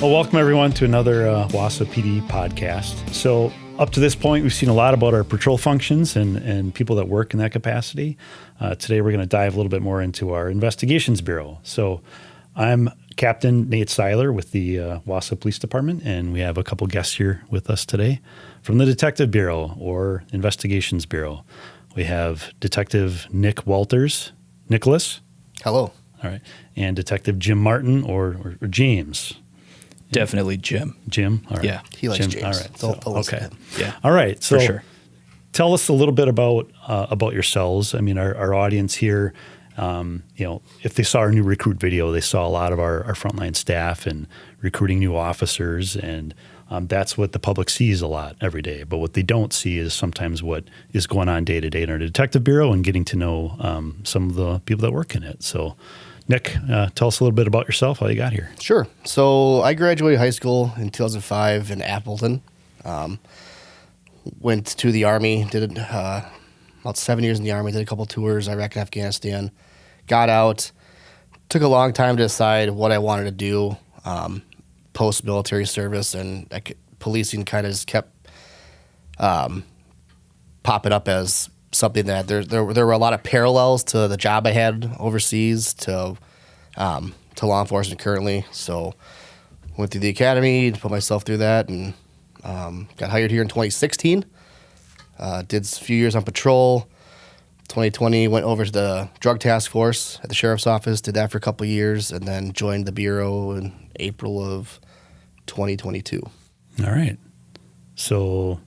Well, welcome everyone to another Wausau PD podcast. So up to this point, we've seen a lot about our patrol functions and people that work in that capacity. Today, we're going to dive a little bit more into our investigations bureau. So I'm Captain Nate Cihlar with the Wausau Police Department, and we have a couple guests here with us today from the Detective Bureau or Investigations Bureau. We have Detective Nick Walters. Nicholas. Hello. All right. And Detective Jim Martin or James. Definitely Jim. Jim? All right. Yeah. He likes Jim. James. All right. Don't listen to him. Yeah. All right. So For sure. Tell us a little bit about yourselves. I mean, our audience here, if they saw our new recruit video, they saw a lot of our frontline staff and recruiting new officers, and that's what the public sees a lot every day. But what they don't see is sometimes what is going on day to day in our detective bureau and getting to know some of the people that work in it. So, Nick, tell us a little bit about yourself, how you got here. Sure. So I graduated high school in 2005 in Appleton. Went to the Army, did about 7 years in the Army, did a couple tours, Iraq and Afghanistan. Got out. Took a long time to decide what I wanted to do post-military service, and policing kind of just kept popping up as something that there were a lot of parallels to the job I had overseas to law enforcement currently. So went through the academy, put myself through that, and got hired here in 2016. Did a few years on patrol. 2020 went over to the drug task force at the sheriff's office, did that for a couple of years, and then joined the bureau in April of 2022. All right. So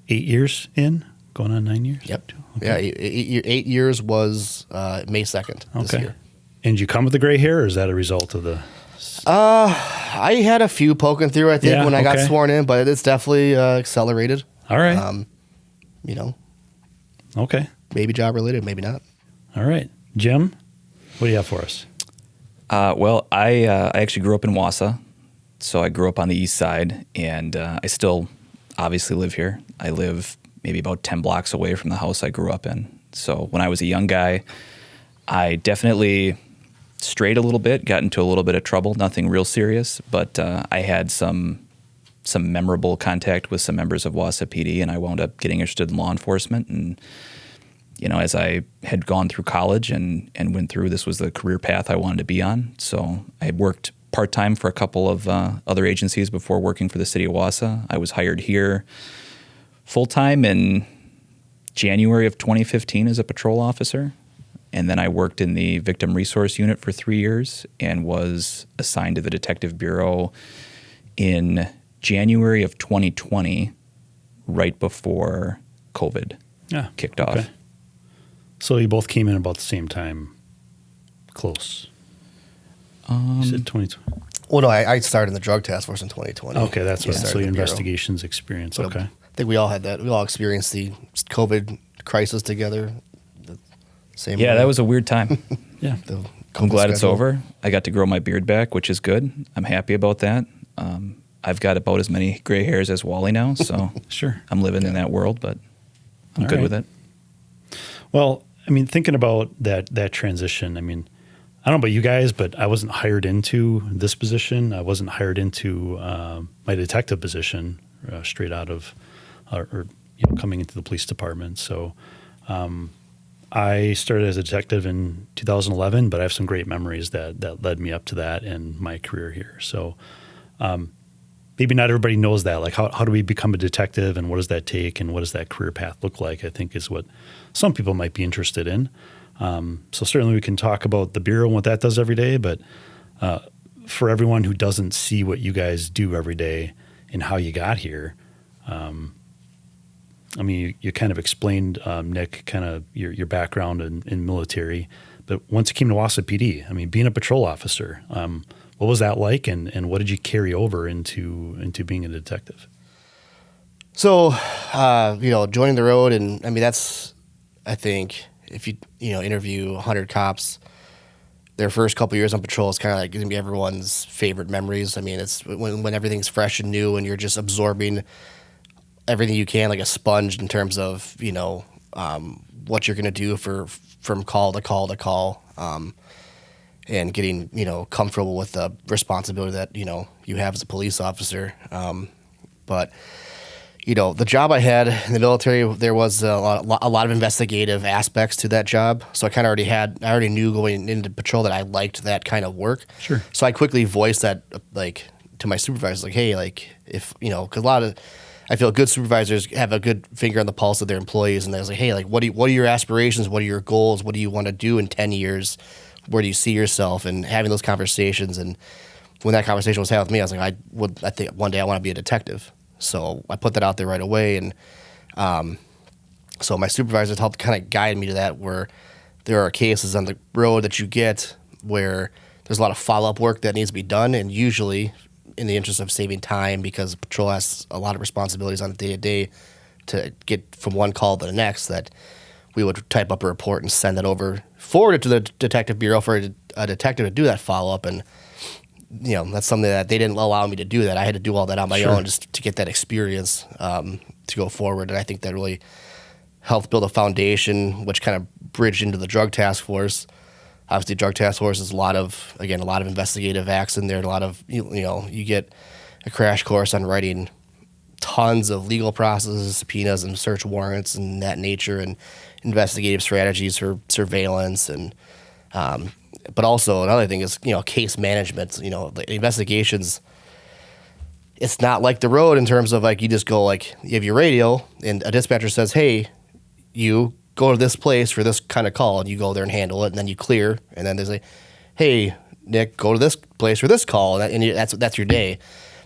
8 years in, going on 9 years? Yep. Okay. Yeah, 8 years was May 2nd this year. And you come with the gray hair, or is that a result of the... I had a few poking through, I think, when I got sworn in, but it's definitely accelerated. All right. Okay. Maybe job related, maybe not. All right. Jim, what do you have for us? Well, I actually grew up in Wausau, so I grew up on the east side, and I still obviously live here. I live maybe about 10 blocks away from the house I grew up in. So when I was a young guy, I definitely strayed a little bit, got into a little bit of trouble, nothing real serious, but I had some memorable contact with some members of Wausau PD, and I wound up getting interested in law enforcement. And as I had gone through college and went through, this was the career path I wanted to be on. So I worked part-time for a couple of other agencies before working for the city of Wausau. I was hired here full-time in January of 2015 as a patrol officer. And then I worked in the Victim Resource Unit for 3 years and was assigned to the Detective Bureau in January of 2020, right before COVID kicked off. So you both came in about the same time, close. You said 2020. Well, no, I started in the drug task force in 2020. Okay, that's what. So your investigations experience. But okay. I think we all had that. We all experienced the COVID crisis together. Same. Yeah, that was a weird time. Yeah. I'm glad it's over. I got to grow my beard back, which is good. I'm happy about that. I've got about as many gray hairs as Wally now, so Sure. I'm living in that world, but I'm All good right. with it. Well, I mean, thinking about that transition, I mean, I don't know about you guys, but I wasn't hired into this position. I wasn't hired into my detective position straight out of, coming into the police department. So I started as a detective in 2011, but I have some great memories that led me up to that and my career here. So maybe not everybody knows that. Like, how do we become a detective, and what does that take, and what does that career path look like, I think is what some people might be interested in. So certainly we can talk about the Bureau and what that does every day, but for everyone who doesn't see what you guys do every day and how you got here, I mean, you kind of explained, Nick, kind of your background in military, but once you came to Wausau PD, I mean, being a patrol officer, what was that like, and what did you carry over into being a detective? So, joining the road, and I mean, that's, I think, if you interview 100 cops, their first couple years on patrol is kind of like going to be everyone's favorite memories. I mean, it's when everything's fresh and new and you're just absorbing everything you can like a sponge in terms of, what you're going to do from call to call to call. and getting, comfortable with the responsibility that, you have as a police officer. But the job I had in the military, there was a lot of investigative aspects to that job. So I already knew going into patrol that I liked that kind of work. Sure. So I quickly voiced that, to my supervisors, hey, if, because I feel good supervisors have a good finger on the pulse of their employees. And I was like, hey, what are your aspirations? What are your goals? What do you want to do in 10 years? Where do you see yourself? And having those conversations. And when that conversation was had with me, I was like, I think one day I want to be a detective. So I put that out there right away. And so my supervisors helped kind of guide me to that, where there are cases on the road that you get where there's a lot of follow-up work that needs to be done. And usually in the interest of saving time, because patrol has a lot of responsibilities on a day-to-day to get from one call to the next, that we would type up a report and send that over, forward it to the detective bureau for a detective to do that follow-up. And, that's something that they didn't allow me to do that. I had to do all that on my own just to get that experience to go forward. And I think that really helped build a foundation, which kind of bridged into the drug task force. Obviously, drug task force is a lot of investigative acts in there. A lot of, you get a crash course on writing tons of legal processes, subpoenas, and search warrants and that nature, and investigative strategies for surveillance. And but also another thing is, case management. The investigations, it's not like the road in terms of you just go you have your radio and a dispatcher says, hey, you go to this place for this kind of call, and you go there and handle it, and then you clear, and then they say, hey, Nick, go to this place for this call, and that's your day.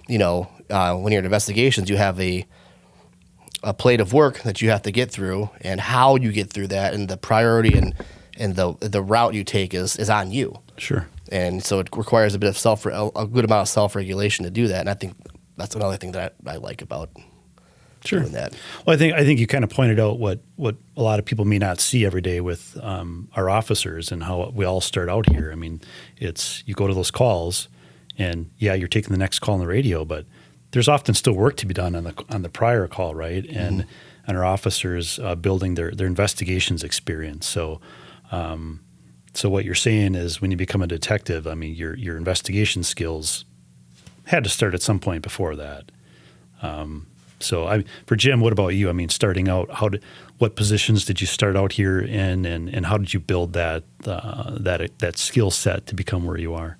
When you're in investigations, you have a plate of work that you have to get through, and how you get through that, and the priority and the route you take is on you. Sure. And so it requires a good amount of self-regulation to do that, and I think that's another thing that I like about doing that. Well, I think you kind of pointed out what a lot of people may not see every day with our officers, and how we all start out here. I mean, it's you go to those calls, and you're taking the next call on the radio, but there's often still work to be done on the prior call, right? And our officers building their investigations experience. So what you're saying is, when you become a detective, I mean, your investigation skills had to start at some point before that. So for Jim, what about you? I mean, starting out, what positions did you start out here in, and how did you build that skill set to become where you are?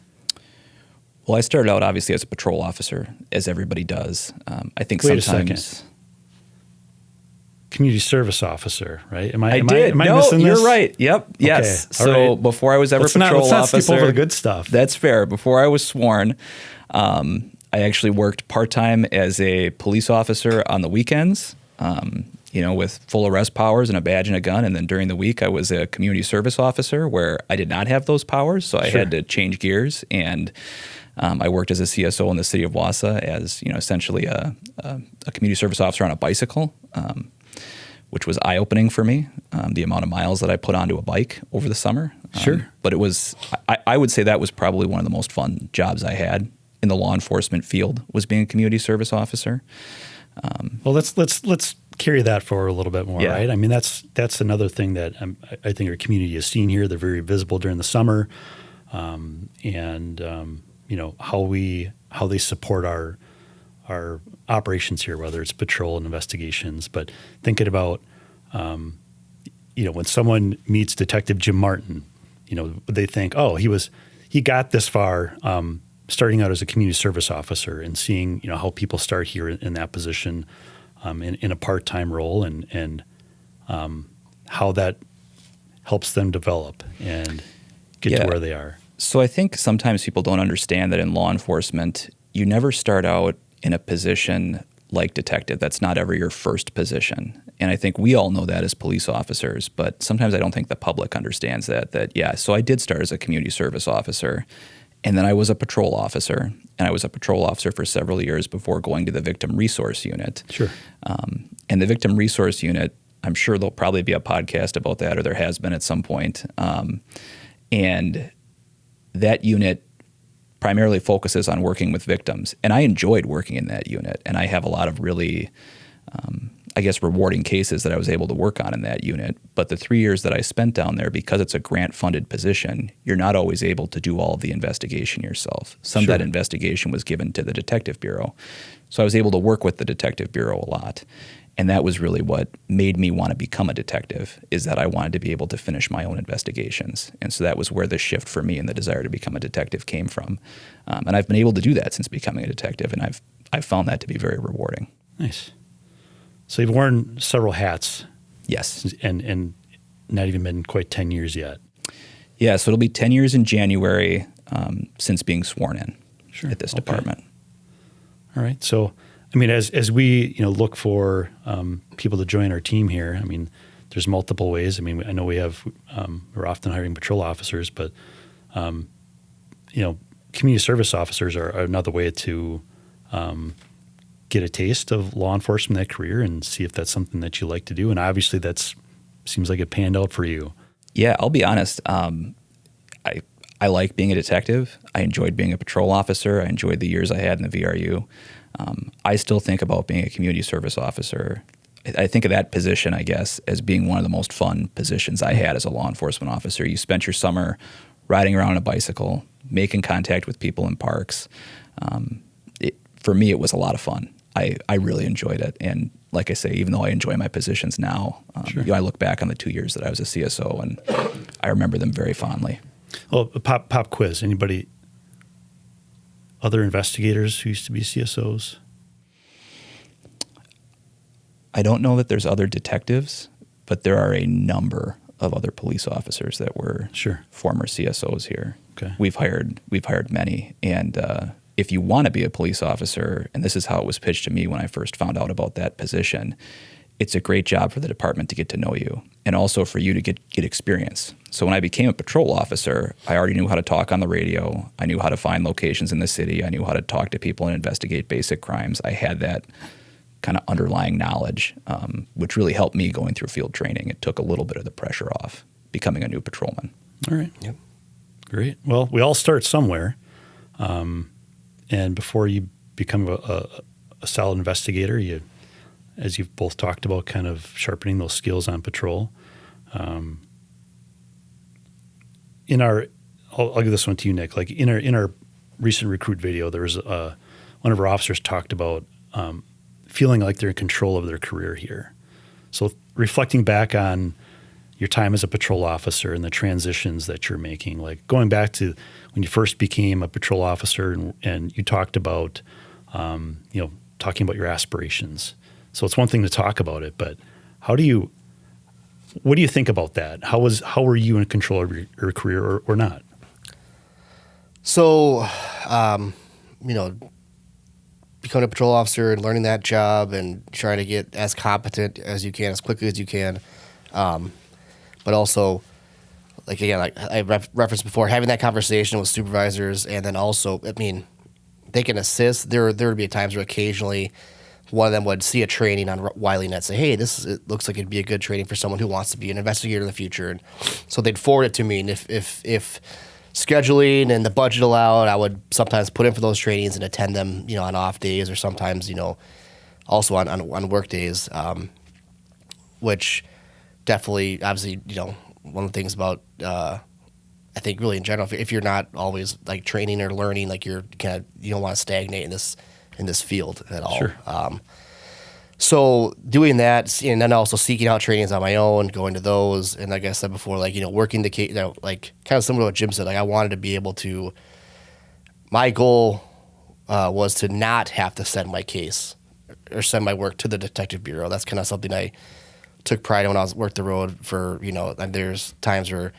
Well, I started out obviously as a patrol officer, as everybody does. I think Wait sometimes. a second. Community service officer, right? Am I did. Am I missing this? You're right. Yep. Yes. Okay. All So right. before I was ever let's patrol not officer, skip over the good stuff. That's fair. Before I was sworn, I actually worked part-time as a police officer on the weekends, with full arrest powers and a badge and a gun. And then during the week, I was a community service officer, where I did not have those powers. So I had to change gears. And I worked as a CSO in the city of Wausau as, essentially a community service officer on a bicycle, which was eye-opening for me, the amount of miles that I put onto a bike over the summer. But it was, I would say that was probably one of the most fun jobs I had in the law enforcement field, was being a community service officer. Well, let's carry that forward a little bit more, right? I mean, that's another thing that I think our community has seen here. They're very visible during the summer, and how they support our operations here, whether it's patrol and investigations. But thinking about, when someone meets Detective Jim Martin, they think, oh, he got this far. Starting out as a community service officer, and seeing how people start here in that position, in a part-time role, and how that helps them develop and get to where they are. So I think sometimes people don't understand that in law enforcement, you never start out in a position like detective. That's not ever your first position. And I think we all know that as police officers, but sometimes I don't think the public understands that so I did start as a community service officer. And then I was a patrol officer, and I was a patrol officer for several years before going to the Victim Resource Unit. Sure. And the Victim Resource Unit, I'm sure there'll probably be a podcast about that, or there has been at some point. And that unit primarily focuses on working with victims. And I enjoyed working in that unit, and I have a lot of really I guess, rewarding cases that I was able to work on in that unit. But the 3 years that I spent down there, because it's a grant-funded position, you're not always able to do all of the investigation yourself. Some of that investigation was given to the Detective Bureau. So I was able to work with the Detective Bureau a lot. And that was really what made me want to become a detective, is that I wanted to be able to finish my own investigations. And so that was where the shift for me and the desire to become a detective came from. And I've been able to do that since becoming a detective, and I've found that to be very rewarding. Nice. So you've worn several hats. Yes. And not even been quite 10 years yet. Yeah, so it'll be 10 years in January since being sworn in at this Okay. department. All right. So, I mean, as we look for people to join our team here, I mean, there's multiple ways. I mean, I know we're often hiring patrol officers, but community service officers are another way to get a taste of law enforcement, that career, and see if that's something that you like to do. And obviously, seems like it panned out for you. Yeah, I'll be honest. I like being a detective. I enjoyed being a patrol officer. I enjoyed the years I had in the VRU. I still think about being a community service officer. I think of that position, I guess, as being one of the most fun positions I had as a law enforcement officer. You spent your summer riding around on a bicycle, making contact with people in parks. For me, it was a lot of fun. I really enjoyed it. And like I say, even though I enjoy my positions now, I look back on the 2 years that I was a CSO, and I remember them very fondly. Well, pop quiz. Anybody, other investigators who used to be CSOs? I don't know that there's other detectives, but there are a number of other police officers that were former CSOs here. Okay. We've hired many, and if you want to be a police officer, and this is how it was pitched to me when I first found out about that position, it's a great job for the department to get to know you, and also for you to get experience. So when I became a patrol officer, I already knew how to talk on the radio. I knew how to find locations in the city. I knew how to talk to people and investigate basic crimes. I had that kind of underlying knowledge, which really helped me going through field training. It took a little bit of the pressure off becoming a new patrolman. All right. Yep. Great. Well, we all start somewhere. And before you become a solid investigator, as you've both talked about, kind of sharpening those skills on patrol. I'll give this one to you, Nick. Like in our recent recruit video, there was one of our officers talked about feeling like they're in control of their career here. So reflecting back on your time as a patrol officer and the transitions that you're making, like going back to when you first became a patrol officer and you talked about, talking about your aspirations. So it's one thing to talk about it, but what do you think about that? How were you in control of your career or not? So, becoming a patrol officer and learning that job and trying to get as competent as you can, as quickly as you can. But also, like I referenced before, having that conversation with supervisors, and then also, I mean, they can assist. There would be times where occasionally one of them would see a training on WileyNet and say, hey, it looks like it'd be a good training for someone who wants to be an investigator in the future. And so they'd forward it to me. And if scheduling and the budget allowed, I would sometimes put in for those trainings and attend them, on off days, or sometimes, also on work days, which definitely, obviously, one of the things about, I think really in general, if you're not always like training or learning, like you don't want to stagnate in this field at all. Sure. So doing that, and then also seeking out trainings on my own, going to those, and like I said before, like working the case, like kind of similar to what Jim said. Like I wanted to be able to. My goal was to not have to send my case or send my work to the Detective Bureau. That's kind of something I took pride in when I worked the road for. And there's times where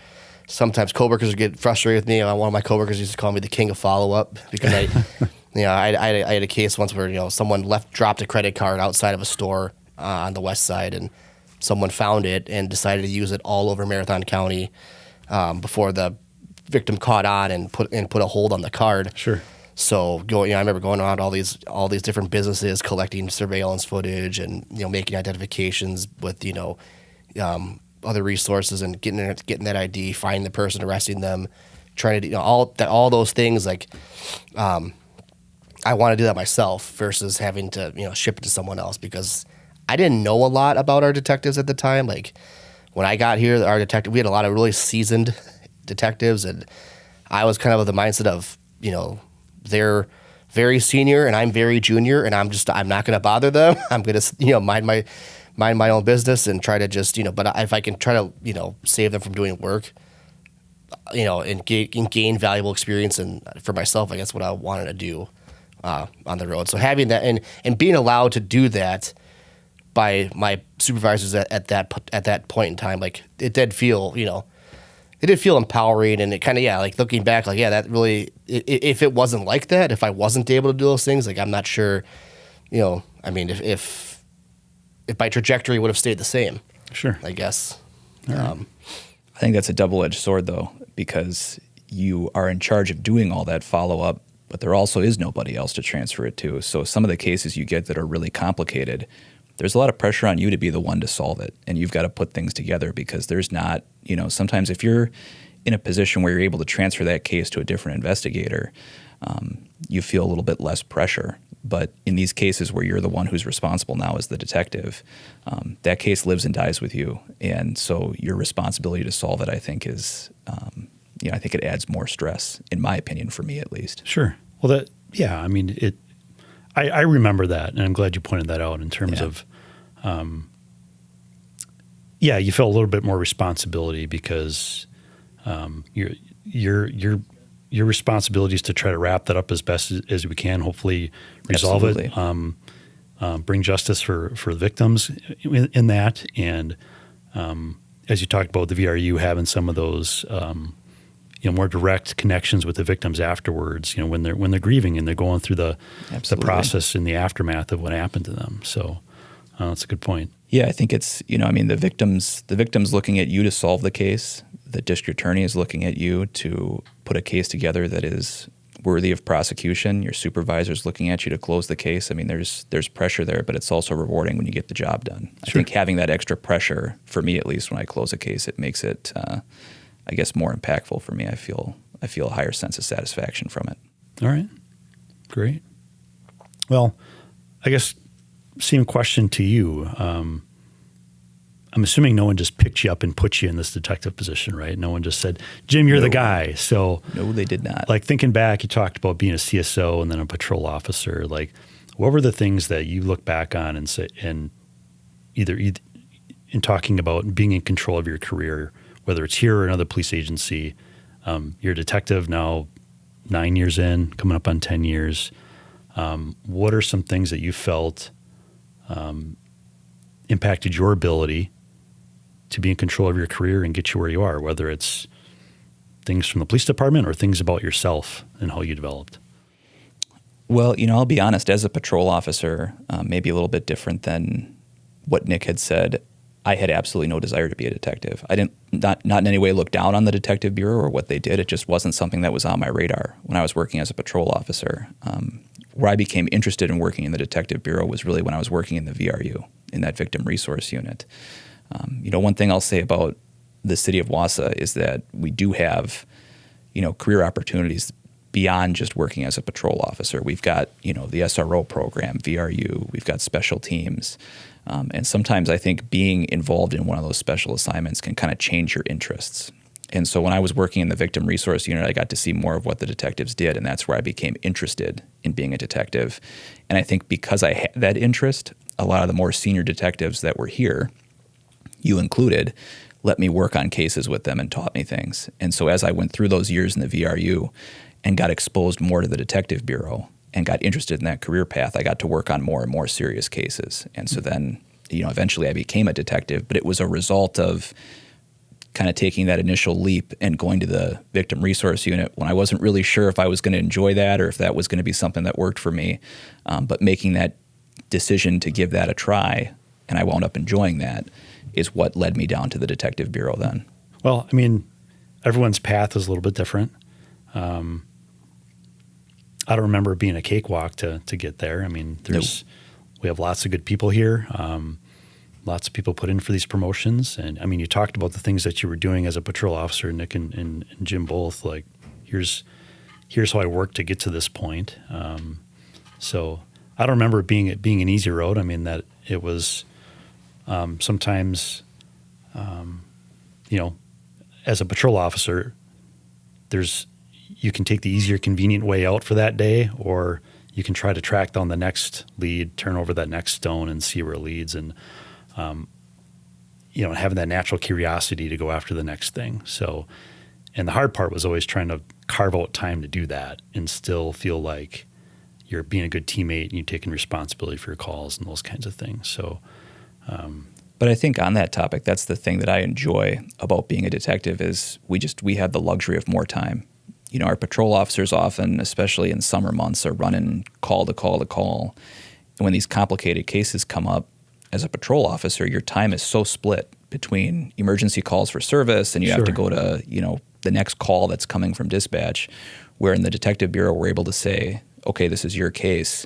sometimes coworkers would get frustrated with me. One of my coworkers used to call me the king of follow up because I had a case once where someone dropped a credit card outside of a store on the west side, and someone found it and decided to use it all over Marathon County before the victim caught on and put a hold on the card. Sure. So I remember going around all these different businesses, collecting surveillance footage and making identifications with other resources and getting that ID, finding the person, arresting them, trying to do all those things like. I want to do that myself versus having to ship it to someone else, because I didn't know a lot about our detectives at the time. Like when I got here, we had a lot of really seasoned detectives, and I was kind of the mindset of, they're very senior and I'm very junior, and I'm not going to bother them. I'm going to, mind my own business and try to just, but if I can try to, save them from doing work, and gain valuable experience, and for myself, I guess what I wanted to do on the road. So having that and being allowed to do that by my supervisors at that point in time, like it did feel, it did feel empowering, and it kind of, like looking back, like, that really, if it wasn't like that, if I wasn't able to do those things, like I'm not sure, I mean, if my trajectory would have stayed the same. Sure. I guess. Right. I think that's a double-edged sword, though, because you are in charge of doing all that follow-up, but there also is nobody else to transfer it to. So some of the cases you get that are really complicated, there's a lot of pressure on you to be the one to solve it, and you've got to put things together because there's not, sometimes if you're in a position where you're able to transfer that case to a different investigator, you feel a little bit less pressure. But in these cases where you're the one who's responsible now as the detective, that case lives and dies with you. And so your responsibility to solve it, I think, is, I think it adds more stress, in my opinion, for me at least. Sure. Well, I mean, I remember that, and I'm glad you pointed that out in terms of, you feel a little bit more responsibility because your responsibility is to try to wrap that up as best as we can, hopefully resolve Absolutely. it, bring justice for the victims in that. And as you talked about the VRU having some of those more direct connections with the victims afterwards, when they're grieving and they're going through the process in the aftermath of what happened to them. So that's a good point. Yeah, I think it's, the victim's looking at you to solve the case. The district attorney is looking at you to put a case together that is worthy of prosecution. Your supervisor's looking at you to close the case. I mean, there's pressure there, but it's also rewarding when you get the job done. Sure. I think having that extra pressure, for me at least, when I close a case, it makes it, I guess, more impactful for me. I feel a higher sense of satisfaction from it. All right, great. Well, I guess same question to you. I'm assuming no one just picked you up and put you in this detective position, right? No one just said, Jim, you're the guy. So no, they did not. Like thinking back, you talked about being a CSO and then a patrol officer. Like, what were the things that you look back on and say, and either in talking about being in control of your career, whether it's here or another police agency, you're a detective now 9 years in, coming up on 10 years. What are some things that you felt impacted your ability to be in control of your career and get you where you are, whether it's things from the police department or things about yourself and how you developed? Well, I'll be honest, as a patrol officer, maybe a little bit different than what Nick had said, I had absolutely no desire to be a detective. I didn't, not in any way look down on the detective bureau or what they did. It just wasn't something that was on my radar when I was working as a patrol officer. Where I became interested in working in the detective bureau was really when I was working in the VRU, in that victim resource unit. One thing I'll say about the city of Wausau is that we do have, career opportunities beyond just working as a patrol officer. We've got, the SRO program, VRU, we've got special teams. And sometimes I think being involved in one of those special assignments can kind of change your interests. And so when I was working in the victim resource unit, I got to see more of what the detectives did, and that's where I became interested in being a detective. And I think because I had that interest, a lot of the more senior detectives that were here, you included, let me work on cases with them and taught me things. And so as I went through those years in the VRU and got exposed more to the detective bureau and got interested in that career path, I got to work on more and more serious cases. And so then, eventually I became a detective, but it was a result of kind of taking that initial leap and going to the victim resource unit when I wasn't really sure if I was going to enjoy that or if that was going to be something that worked for me. But making that decision to give that a try, and I wound up enjoying that, is what led me down to the detective bureau then. Well, I mean, everyone's path is a little bit different. I don't remember it being a cakewalk to get there. I mean, we have lots of good people here. Lots of people put in for these promotions. And I mean, you talked about the things that you were doing as a patrol officer, Nick and Jim both. Like, here's how I worked to get to this point. So I don't remember it being an easy road. I mean, that it was Sometimes, you know, as a patrol officer, you can take the easier, convenient way out for that day, or you can try to track down the next lead, turn over that next stone, and see where it leads, and you know, having that natural curiosity to go after the next thing. So, and the hard part was always trying to carve out time to do that and still feel like you're being a good teammate and you're taking responsibility for your calls and those kinds of things. So, but I think on that topic, that's the thing that I enjoy about being a detective is we have the luxury of more time. You know, our patrol officers often, especially in summer months, are running call to call to call. And when these complicated cases come up, as a patrol officer, your time is so split between emergency calls for service and you have to go to, you know, the next call that's coming from dispatch, where in the detective bureau, we're able to say, okay, this is your case,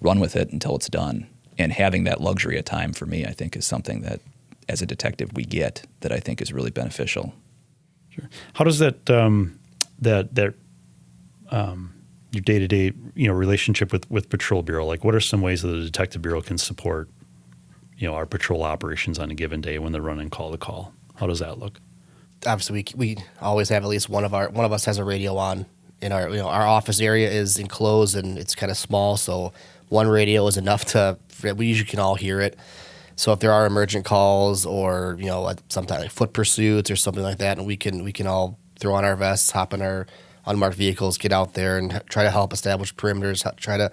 run with it until it's done. And having that luxury of time for me, I think, is something that as a detective we get that I think is really beneficial. Sure. How does that your day-to-day, you know, relationship with patrol bureau, like what are some ways that the detective bureau can support, you know, our patrol operations on a given day when they're running call to call? How does that look? Obviously, we always have at least one of us has a radio on. In our, you know, our office area is enclosed and it's kind of small, so one radio is enough we usually can all hear it. So if there are emergent calls or, you know, sometimes like foot pursuits or something like that, and we can all throw on our vests, hop in our unmarked vehicles, get out there and try to help establish perimeters, try to,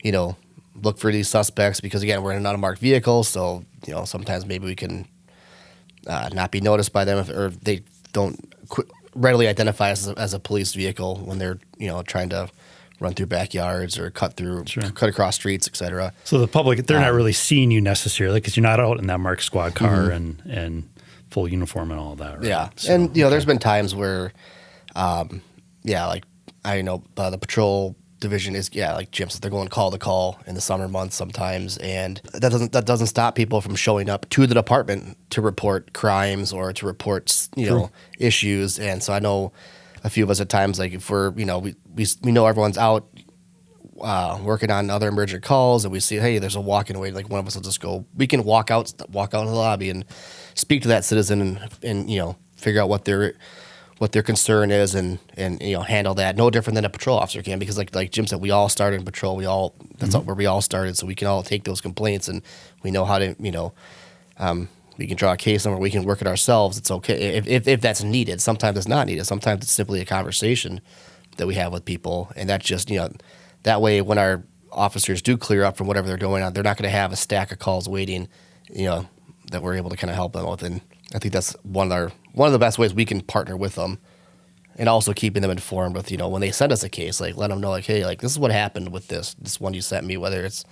you know, look for these suspects, because again, we're in an unmarked vehicle, so, you know, sometimes maybe we can not be noticed by them or they don't readily identify us as a police vehicle when they're, you know, trying to run through backyards or cut across streets, etc. So the public, they're not really seeing you necessarily because you're not out in that marked squad car and full uniform and all that, right? Yeah, So, and you know, there's been times where, like I know the patrol division is like Jim said, they're going call to call in the summer months sometimes, and that doesn't stop people from showing up to the department to report crimes or to report, you know, issues. And so I know a few of us at times, like if we're, you know, we know everyone's out working on other emergent calls, and we see, hey, there's a walk-in away, like one of us will just go, we can walk out to the lobby and speak to that citizen and you know, figure out what their concern is and you know, handle that. No different than a patrol officer can, because like Jim said, we all started in patrol. That's where we all started, so we can all take those complaints and we know how to, you know, we can draw a case number. We can work it ourselves. It's okay if that's needed. Sometimes it's not needed. Sometimes it's simply a conversation that we have with people, and that's just, you know, that way when our officers do clear up from whatever they're doing on, they're not going to have a stack of calls waiting, you know, that we're able to kind of help them with. And I think that's one of the best ways we can partner with them, and also keeping them informed with, you know, when they send us a case, like let them know, like, hey, like this is what happened with this one you sent me, whether it's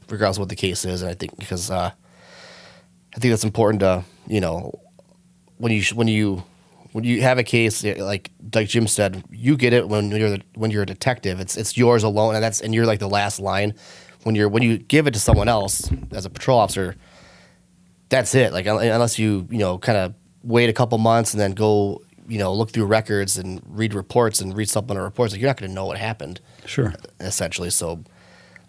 regardless of what the case is. And I think because I think that's important to, you know, when you have a case like Jim said, you get it when you're a detective. It's yours alone, and you're like the last line. When you give it to someone else as a patrol officer, that's it. Like unless you know, kind of wait a couple months and then go, you know, look through records and read reports and read supplemental reports, like you're not going to know what happened. Sure. Essentially, so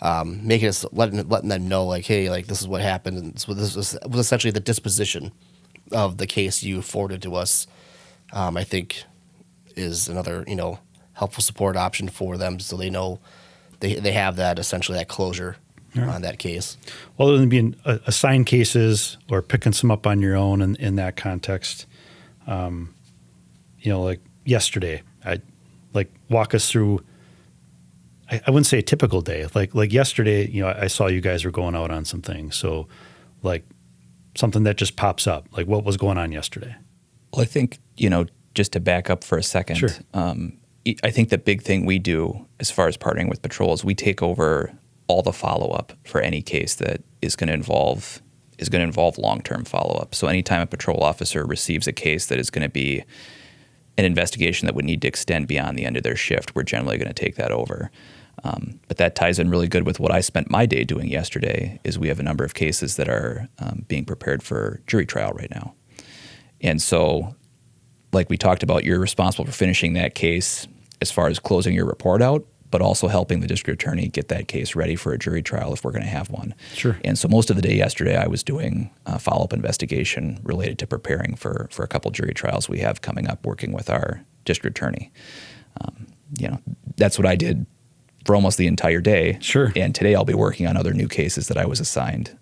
letting them know, like, hey, like this is what happened, and so this was essentially the disposition of the case you forwarded to us. I think is another, you know, helpful support option for them, so they know they have that, essentially that closure on that case. Well, other than being assigned cases or picking some up on your own in that context, you know, like yesterday, walk us through. I wouldn't say a typical day. Like yesterday, you know, I saw you guys were going out on some things. So, like something that just pops up. Like what was going on yesterday? Well, I think, you know, just to back up for a second, sure. I think the big thing we do as far as partnering with patrols, we take over all the follow-up for any case that is going to involve long-term follow-up. So anytime a patrol officer receives a case that is going to be an investigation that would need to extend beyond the end of their shift, we're generally going to take that over. But that ties in really good with what I spent my day doing yesterday. Is we have a number of cases that are being prepared for jury trial right now. And so, like we talked about, you're responsible for finishing that case as far as closing your report out, but also helping the district attorney get that case ready for a jury trial if we're going to have one. Sure. And so most of the day yesterday, I was doing a follow-up investigation related to preparing for a couple jury trials we have coming up, working with our district attorney. That's what I did for almost the entire day. Sure. And today I'll be working on other new cases that I was assigned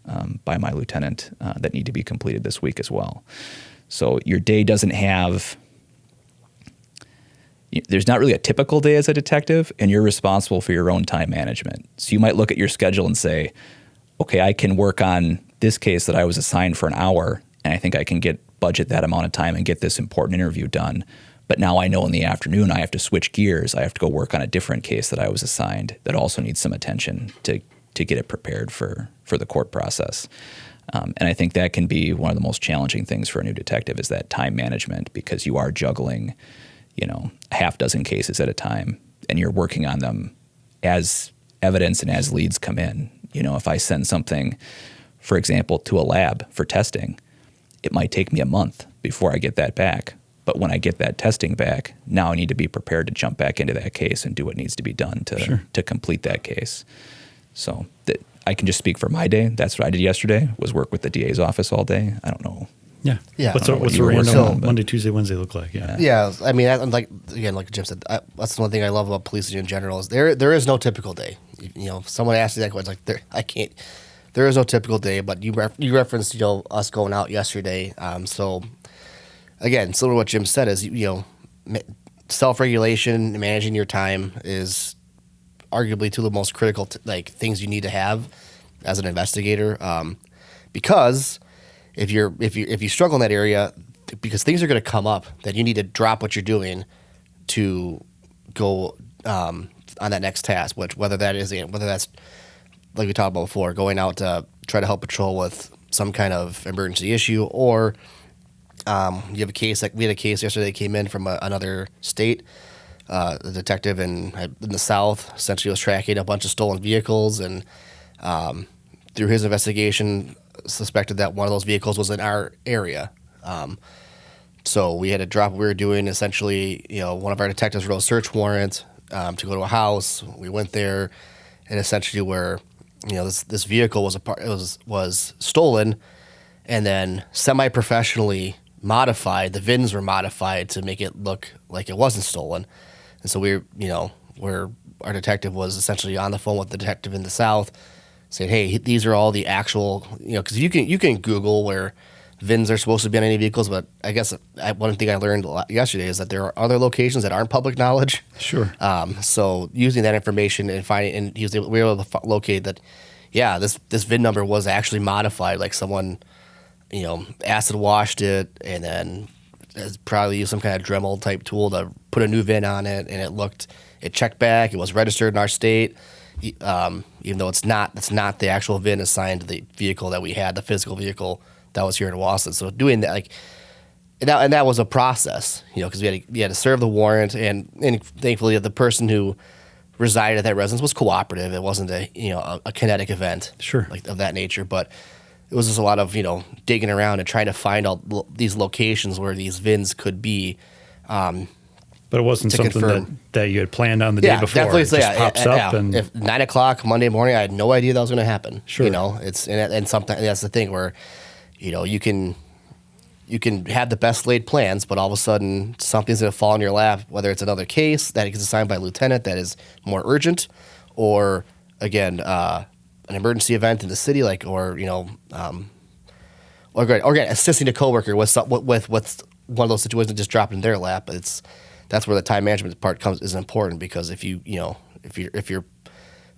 by my lieutenant that need to be completed this week as well. So your day doesn't have... There's not really a typical day as a detective, and you're responsible for your own time management. So you might look at your schedule and say, okay, I can work on this case that I was assigned for an hour, and I think I can budget that amount of time and get this important interview done. But now I know in the afternoon I have to switch gears. I have to go work on a different case that I was assigned that also needs some attention to get it prepared for the court process. And I think that can be one of the most challenging things for a new detective is that time management, because you are juggling a half dozen cases at a time, and you're working on them as evidence and as leads come in. If I send something, for example, to a lab for testing, it might take me a month before I get that back. But when I get that testing back, now I need to be prepared to jump back into that case and do what needs to be done to complete that case. So I can just speak for my day. That's what I did yesterday, was work with the DA's office all day. I don't know. Yeah. Yeah. What's what a you were random working on, but- Monday, Tuesday, Wednesday look like? Yeah. Yeah, I mean, like Jim said, that's one thing I love about policing in general is there is no typical day. If someone asks you that question, there is no typical day. But you referenced us going out yesterday. So again, similar to what Jim said is self-regulation and managing your time is arguably two of the most critical things you need to have as an investigator, because if you struggle in that area, because things are going to come up that you need to drop what you're doing to go on that next task. Whether that's like we talked about before, going out to try to help patrol with some kind of emergency issue, or you have a case we had a case yesterday that came in from another state. The detective in the South essentially was tracking a bunch of stolen vehicles, and through his investigation, suspected that one of those vehicles was in our area. So we had to drop what we were doing. Essentially, one of our detectives wrote a search warrant to go to a house. We went there, and essentially where this vehicle was stolen, and then semi-professionally modified. The VINs were modified to make it look like it wasn't stolen. And so where our detective was essentially on the phone with the detective in the South, saying, "Hey, these are all the actual," because you can Google where VINs are supposed to be on any vehicles, but I guess one thing I learned yesterday is that there are other locations that aren't public knowledge. Sure. So using that information and we were able to locate that, yeah, this VIN number was actually modified, like someone, acid washed it and then probably used some kind of Dremel type tool to put a new VIN on it, and it checked back. It was registered in our state. Even though it's not the actual VIN assigned to the vehicle that we had, the physical vehicle that was here in Wausau. So doing that, and that was a process, because we had to serve the warrant, and thankfully the person who resided at that residence was cooperative. It wasn't a kinetic event, Sure, of that nature, but it was just a lot of digging around and trying to find all these locations where these VINs could be. But it wasn't something that you had planned on the day before. Definitely. It just pops up. And if 9:00 Monday morning, I had no idea that was going to happen. Sure. And sometimes that's the thing where, you can have the best laid plans, but all of a sudden something's going to fall in your lap, whether it's another case that gets assigned by a lieutenant that is more urgent, or again, an emergency event in the city, or again, assisting a coworker with one of those situations that just dropped in their lap. That's where the time management part is important, because if you're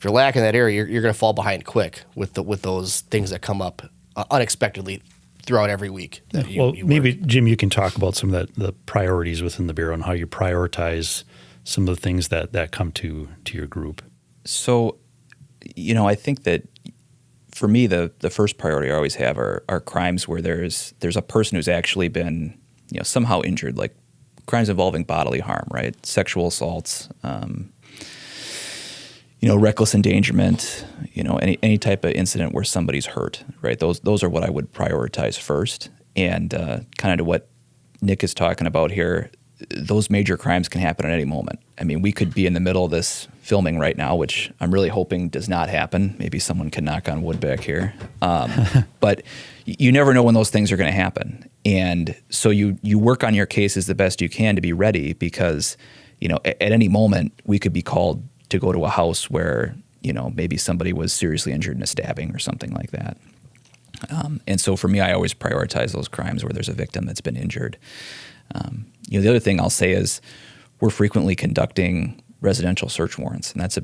lacking that area, you're going to fall behind quick with those things that come up unexpectedly throughout every week. Maybe Jim, you can talk about some of the priorities within the Bureau and how you prioritize some of the things that come to your group. So, I think that for me, the first priority I always have are crimes where there's a person who's actually been somehow injured, like crimes involving bodily harm, right? Sexual assaults, reckless endangerment, any type of incident where somebody's hurt, right? Those are what I would prioritize first. And kind of to what Nick is talking about here, those major crimes can happen at any moment. I mean, we could be in the middle of this filming right now, which I'm really hoping does not happen. Maybe someone can knock on wood back here. But you never know when those things are going to happen. And so you work on your cases the best you can to be ready because, at any moment we could be called to go to a house where, maybe somebody was seriously injured in a stabbing or something like that. And so for me, I always prioritize those crimes where there's a victim that's been injured. The other thing I'll say is we're frequently conducting residential search warrants, and that's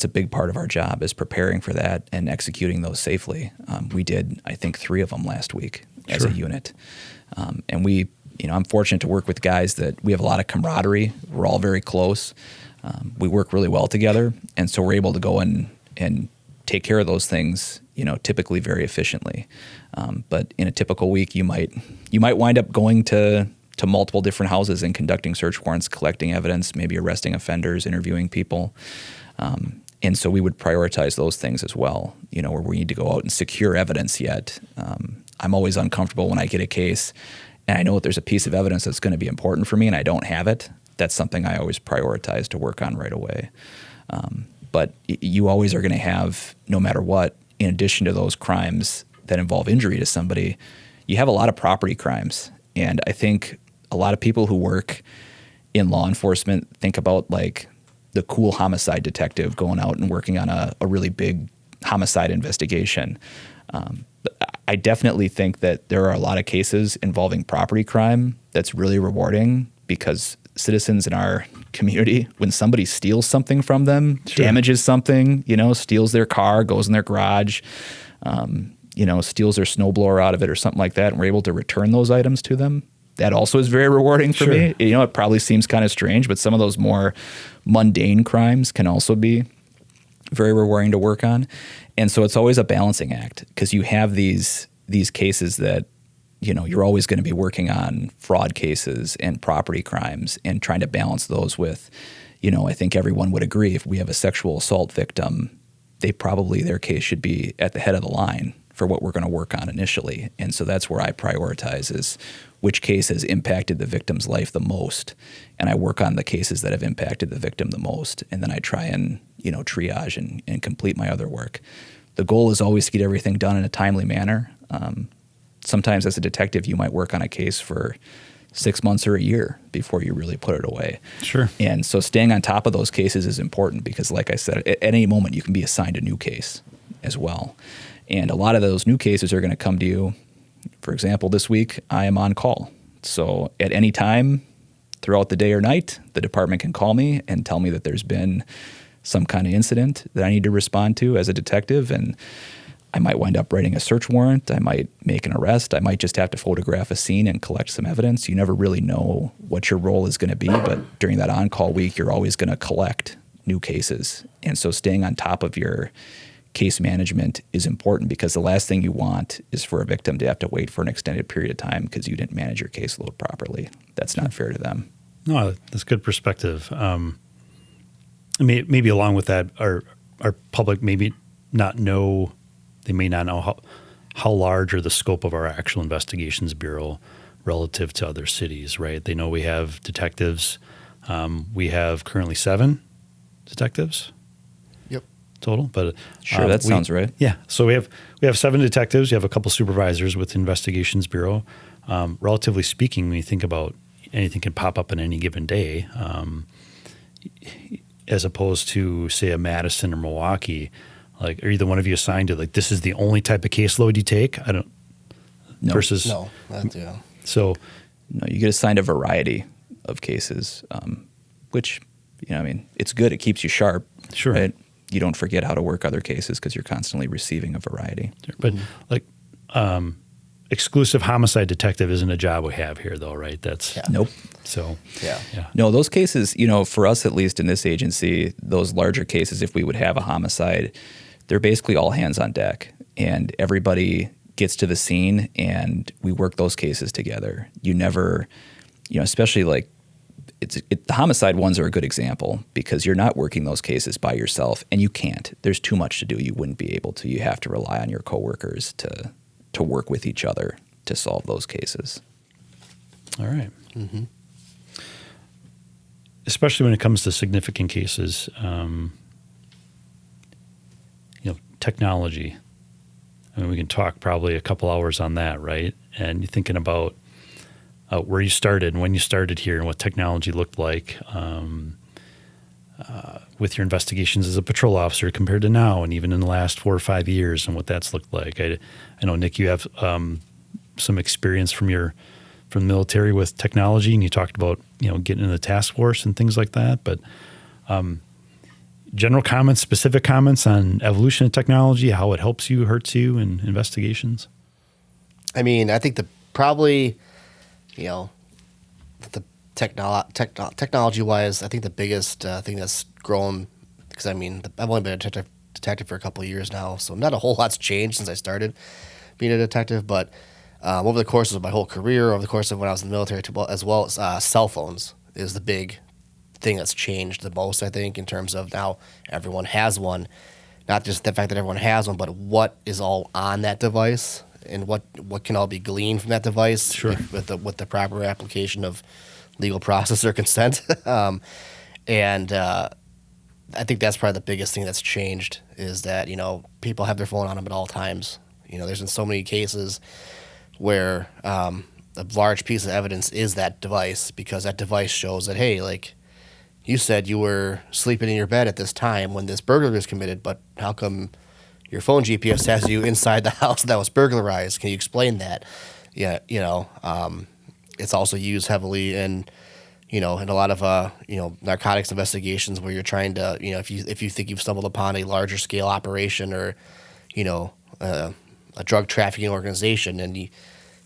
a big part of our job is preparing for that and executing those safely. We did, I think, 3 of them last week as a unit, and we, I'm fortunate to work with guys that we have a lot of camaraderie. We're all very close. We work really well together, and so we're able to go and take care of those things, typically very efficiently. But in a typical week, you might wind up going to multiple different houses and conducting search warrants, collecting evidence, maybe arresting offenders, interviewing people. And so we would prioritize those things as well, where we need to go out and secure evidence yet. I'm always uncomfortable when I get a case and I know that there's a piece of evidence that's going to be important for me and I don't have it. That's something I always prioritize to work on right away. But you always are going to have, no matter what, in addition to those crimes that involve injury to somebody, you have a lot of property crimes. And I think a lot of people who work in law enforcement think about like the cool homicide detective going out and working on a really big homicide investigation. But I definitely think that there are a lot of cases involving property crime that's really rewarding because citizens in our community, when somebody steals something from them, damages something, steals their car, goes in their garage, steals their snowblower out of it or something like that, and we're able to return those items to them. That also is very rewarding for me. It probably seems kind of strange, but some of those more mundane crimes can also be very rewarding to work on. And so it's always a balancing act because you have these cases that, you're always going to be working on fraud cases and property crimes and trying to balance those with, I think everyone would agree if we have a sexual assault victim, their case should be at the head of the line for what we're going to work on initially. And so that's where I prioritize is which case has impacted the victim's life the most. And I work on the cases that have impacted the victim the most. And then I try and, triage and complete my other work. The goal is always to get everything done in a timely manner. Sometimes as a detective, you might work on a case for 6 months or a year before you really put it away. Sure. And so staying on top of those cases is important because, like I said, at any moment you can be assigned a new case as well. And a lot of those new cases are going to come to you. For example, this week I am on call. So at any time throughout the day or night, the department can call me and tell me that there's been some kind of incident that I need to respond to as a detective. And I might wind up writing a search warrant. I might make an arrest. I might just have to photograph a scene and collect some evidence. You never really know what your role is going to be, but during that on-call week, you're always going to collect new cases. And so staying on top of your case management is important because the last thing you want is for a victim to have to wait for an extended period of time because you didn't manage your caseload properly. That's not fair to them. No, that's good perspective. Maybe along with that, our public maybe not know. They may not know how large or the scope of our actual investigations bureau relative to other cities, right? They know we have detectives. We have currently 7 detectives. Yep. Total, but sure, that sounds right. Yeah, so we have 7 detectives. We have a couple supervisors with investigations bureau. Relatively speaking, when you think about anything can pop up in any given day, as opposed to say a Madison or Milwaukee. Like, are either one of you assigned to like this is the only type of caseload you take? I don't. No. Versus No. Yeah. So, no, you get assigned a variety of cases, which it's good. It keeps you sharp. Sure. Right? You don't forget how to work other cases because you're constantly receiving a variety. But exclusive homicide detective isn't a job we have here, though, right? That's Nope. So Yeah. No, those cases, for us at least in this agency, those larger cases, if we would have a homicide, they're basically all hands on deck, and everybody gets to the scene, and we work those cases together. You never, especially like the homicide ones are a good example because you're not working those cases by yourself, and you can't. There's too much to do. You wouldn't be able to. You have to rely on your coworkers to work with each other to solve those cases. All right. especially when it comes to significant cases, technology. I mean, we can talk probably a couple hours on that, right? And you're thinking about where you started and when you started here and what technology looked like with your investigations as a patrol officer compared to now, and even in the last 4 or 5 years, and what that's looked like. I know, Nick, you have some experience from the military with technology, and you talked about getting in the task force and things like that. But general comments, specific comments on evolution of technology, how it helps you, hurts you in investigations? I mean, I think probably, the technology-wise, I think the biggest thing that's grown, because I've only been a detective for a couple of years now, so not a whole lot's changed since I started being a detective, but over the course of my whole career, over the course of when I was in the military, as well as cell phones is the big thing that's changed the most, I think, in terms of now everyone has one. Not just the fact that everyone has one, but what is all on that device and what can all be gleaned from that device. Sure. with the proper application of legal process or consent. And I think that's probably the biggest thing that's changed is that, people have their phone on them at all times. There's been so many cases where a large piece of evidence is that device, because that device shows that, hey, like, you said you were sleeping in your bed at this time when this burglary was committed, but how come your phone GPS has you inside the house that was burglarized? Can you explain that? Yeah, it's also used heavily in a lot of narcotics investigations where you're trying to, if you think you've stumbled upon a larger scale operation or a drug trafficking organization, and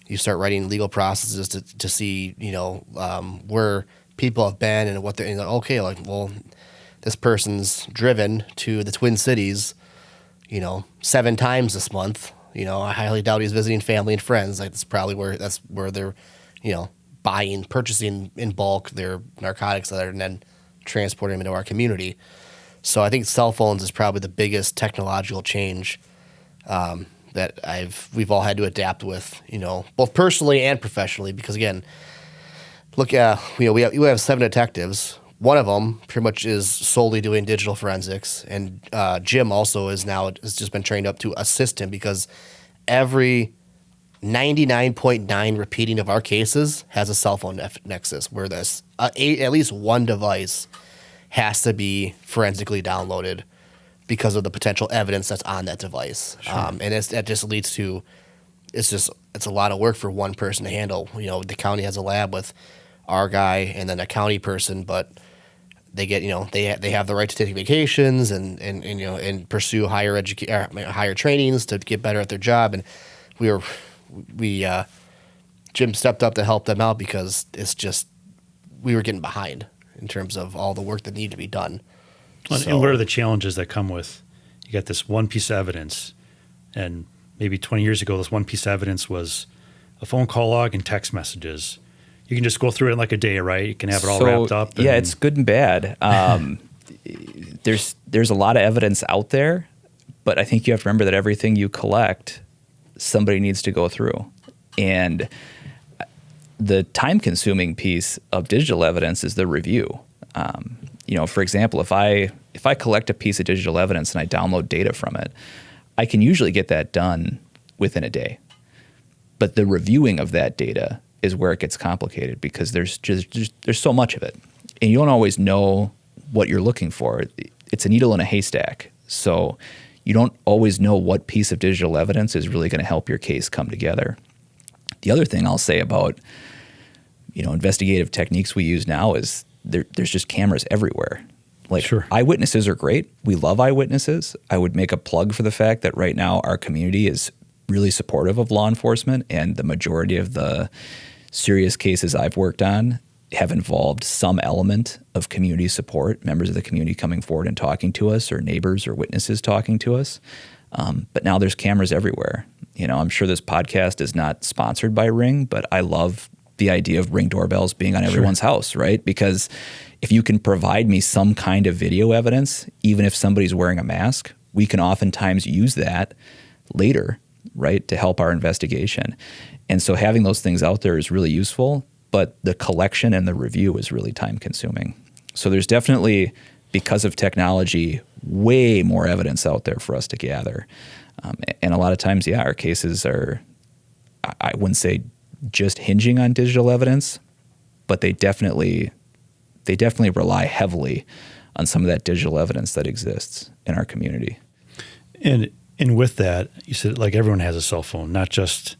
you start writing legal processes to see where people have been and what they're okay, like, well, this person's driven to the Twin Cities 7 times this month. I highly doubt he's visiting family and friends. Like, that's probably where they're purchasing in bulk their narcotics and then transporting them into our community. So I think cell phones is probably the biggest technological change that we've all had to adapt with, both personally and professionally. Because again, look, we have 7 detectives. One of them pretty much is solely doing digital forensics, and Jim also has just been trained up to assist him, because every 99.9 repeating of our cases has a cell phone nexus where at least one device has to be forensically downloaded because of the potential evidence that's on that device. Sure. And that just leads to it's a lot of work for one person to handle. The county has a lab with our guy and then a county person, but they get they have the right to take vacations and pursue higher trainings to get better at their job. And Jim stepped up to help them out, because we were getting behind in terms of all the work that needed to be done. And what are the challenges that come with, you got this one piece of evidence, and maybe 20 years ago, this one piece of evidence was a phone call log and text messages. You can just go through it in like a day, right? You can have it all wrapped up. Yeah, it's good and bad. There's a lot of evidence out there, but I think you have to remember that everything you collect, somebody needs to go through. And the time-consuming piece of digital evidence is the review. For example, if I collect a piece of digital evidence and I download data from it, I can usually get that done within a day. But the reviewing of that data is where it gets complicated, because there's so much of it, and you don't always know what you're looking for. It's a needle in a haystack, so you don't always know what piece of digital evidence is really going to help your case come together. The other thing I'll say about investigative techniques we use now is there's just cameras everywhere. Like, sure. Eyewitnesses are great. We love eyewitnesses. I would make a plug for the fact that right now our community is really supportive of law enforcement, and the majority of the serious cases I've worked on have involved some element of community support, members of the community coming forward and talking to us, or neighbors or witnesses talking to us. But now there's cameras everywhere. I'm sure this podcast is not sponsored by Ring, but I love the idea of Ring doorbells being on everyone's house, right? Because if you can provide me some kind of video evidence, even if somebody's wearing a mask, we can oftentimes use that later, right, to help our investigation. And so having those things out there is really useful, but the collection and the review is really time consuming. So there's definitely, because of technology, way more evidence out there for us to gather. And a lot of times, our cases are, I wouldn't say just hinging on digital evidence, but they definitely rely heavily on some of that digital evidence that exists in our community. And with that, you said like everyone has a cell phone, not just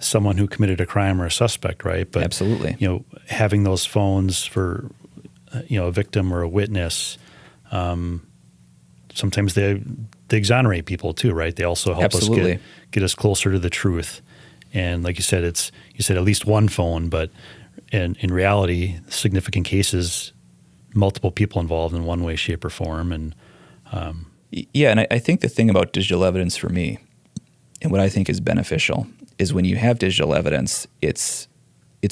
someone who committed a crime or a suspect, right? But absolutely, having those phones for a victim or a witness, sometimes they exonerate people too, right? They also help us get us closer to the truth. And like you said, you said at least one phone, but in reality, significant cases, multiple people involved in one way, shape, or form. And and I think the thing about digital evidence for me, and what I think is beneficial, is when you have digital evidence, it's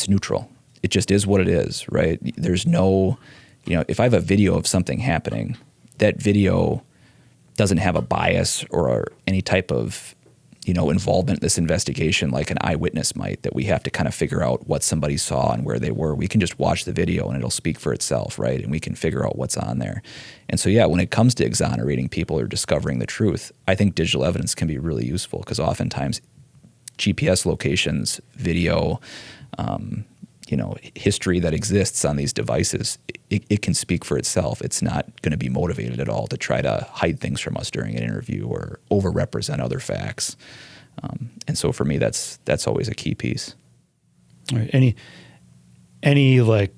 neutral. It just is what it is, right? There's no, if I have a video of something happening, that video doesn't have a bias or any type of, involvement in this investigation like an eyewitness might, that we have to kind of figure out what somebody saw and where they were. We can just watch the video and it'll speak for itself, right? And we can figure out what's on there. And so, when it comes to exonerating people or discovering the truth, I think digital evidence can be really useful because oftentimes GPS locations, video, history that exists on these devices, it can speak for itself. It's not going to be motivated at all to try to hide things from us during an interview or overrepresent other facts. And so for me, that's always a key piece. All right. Any like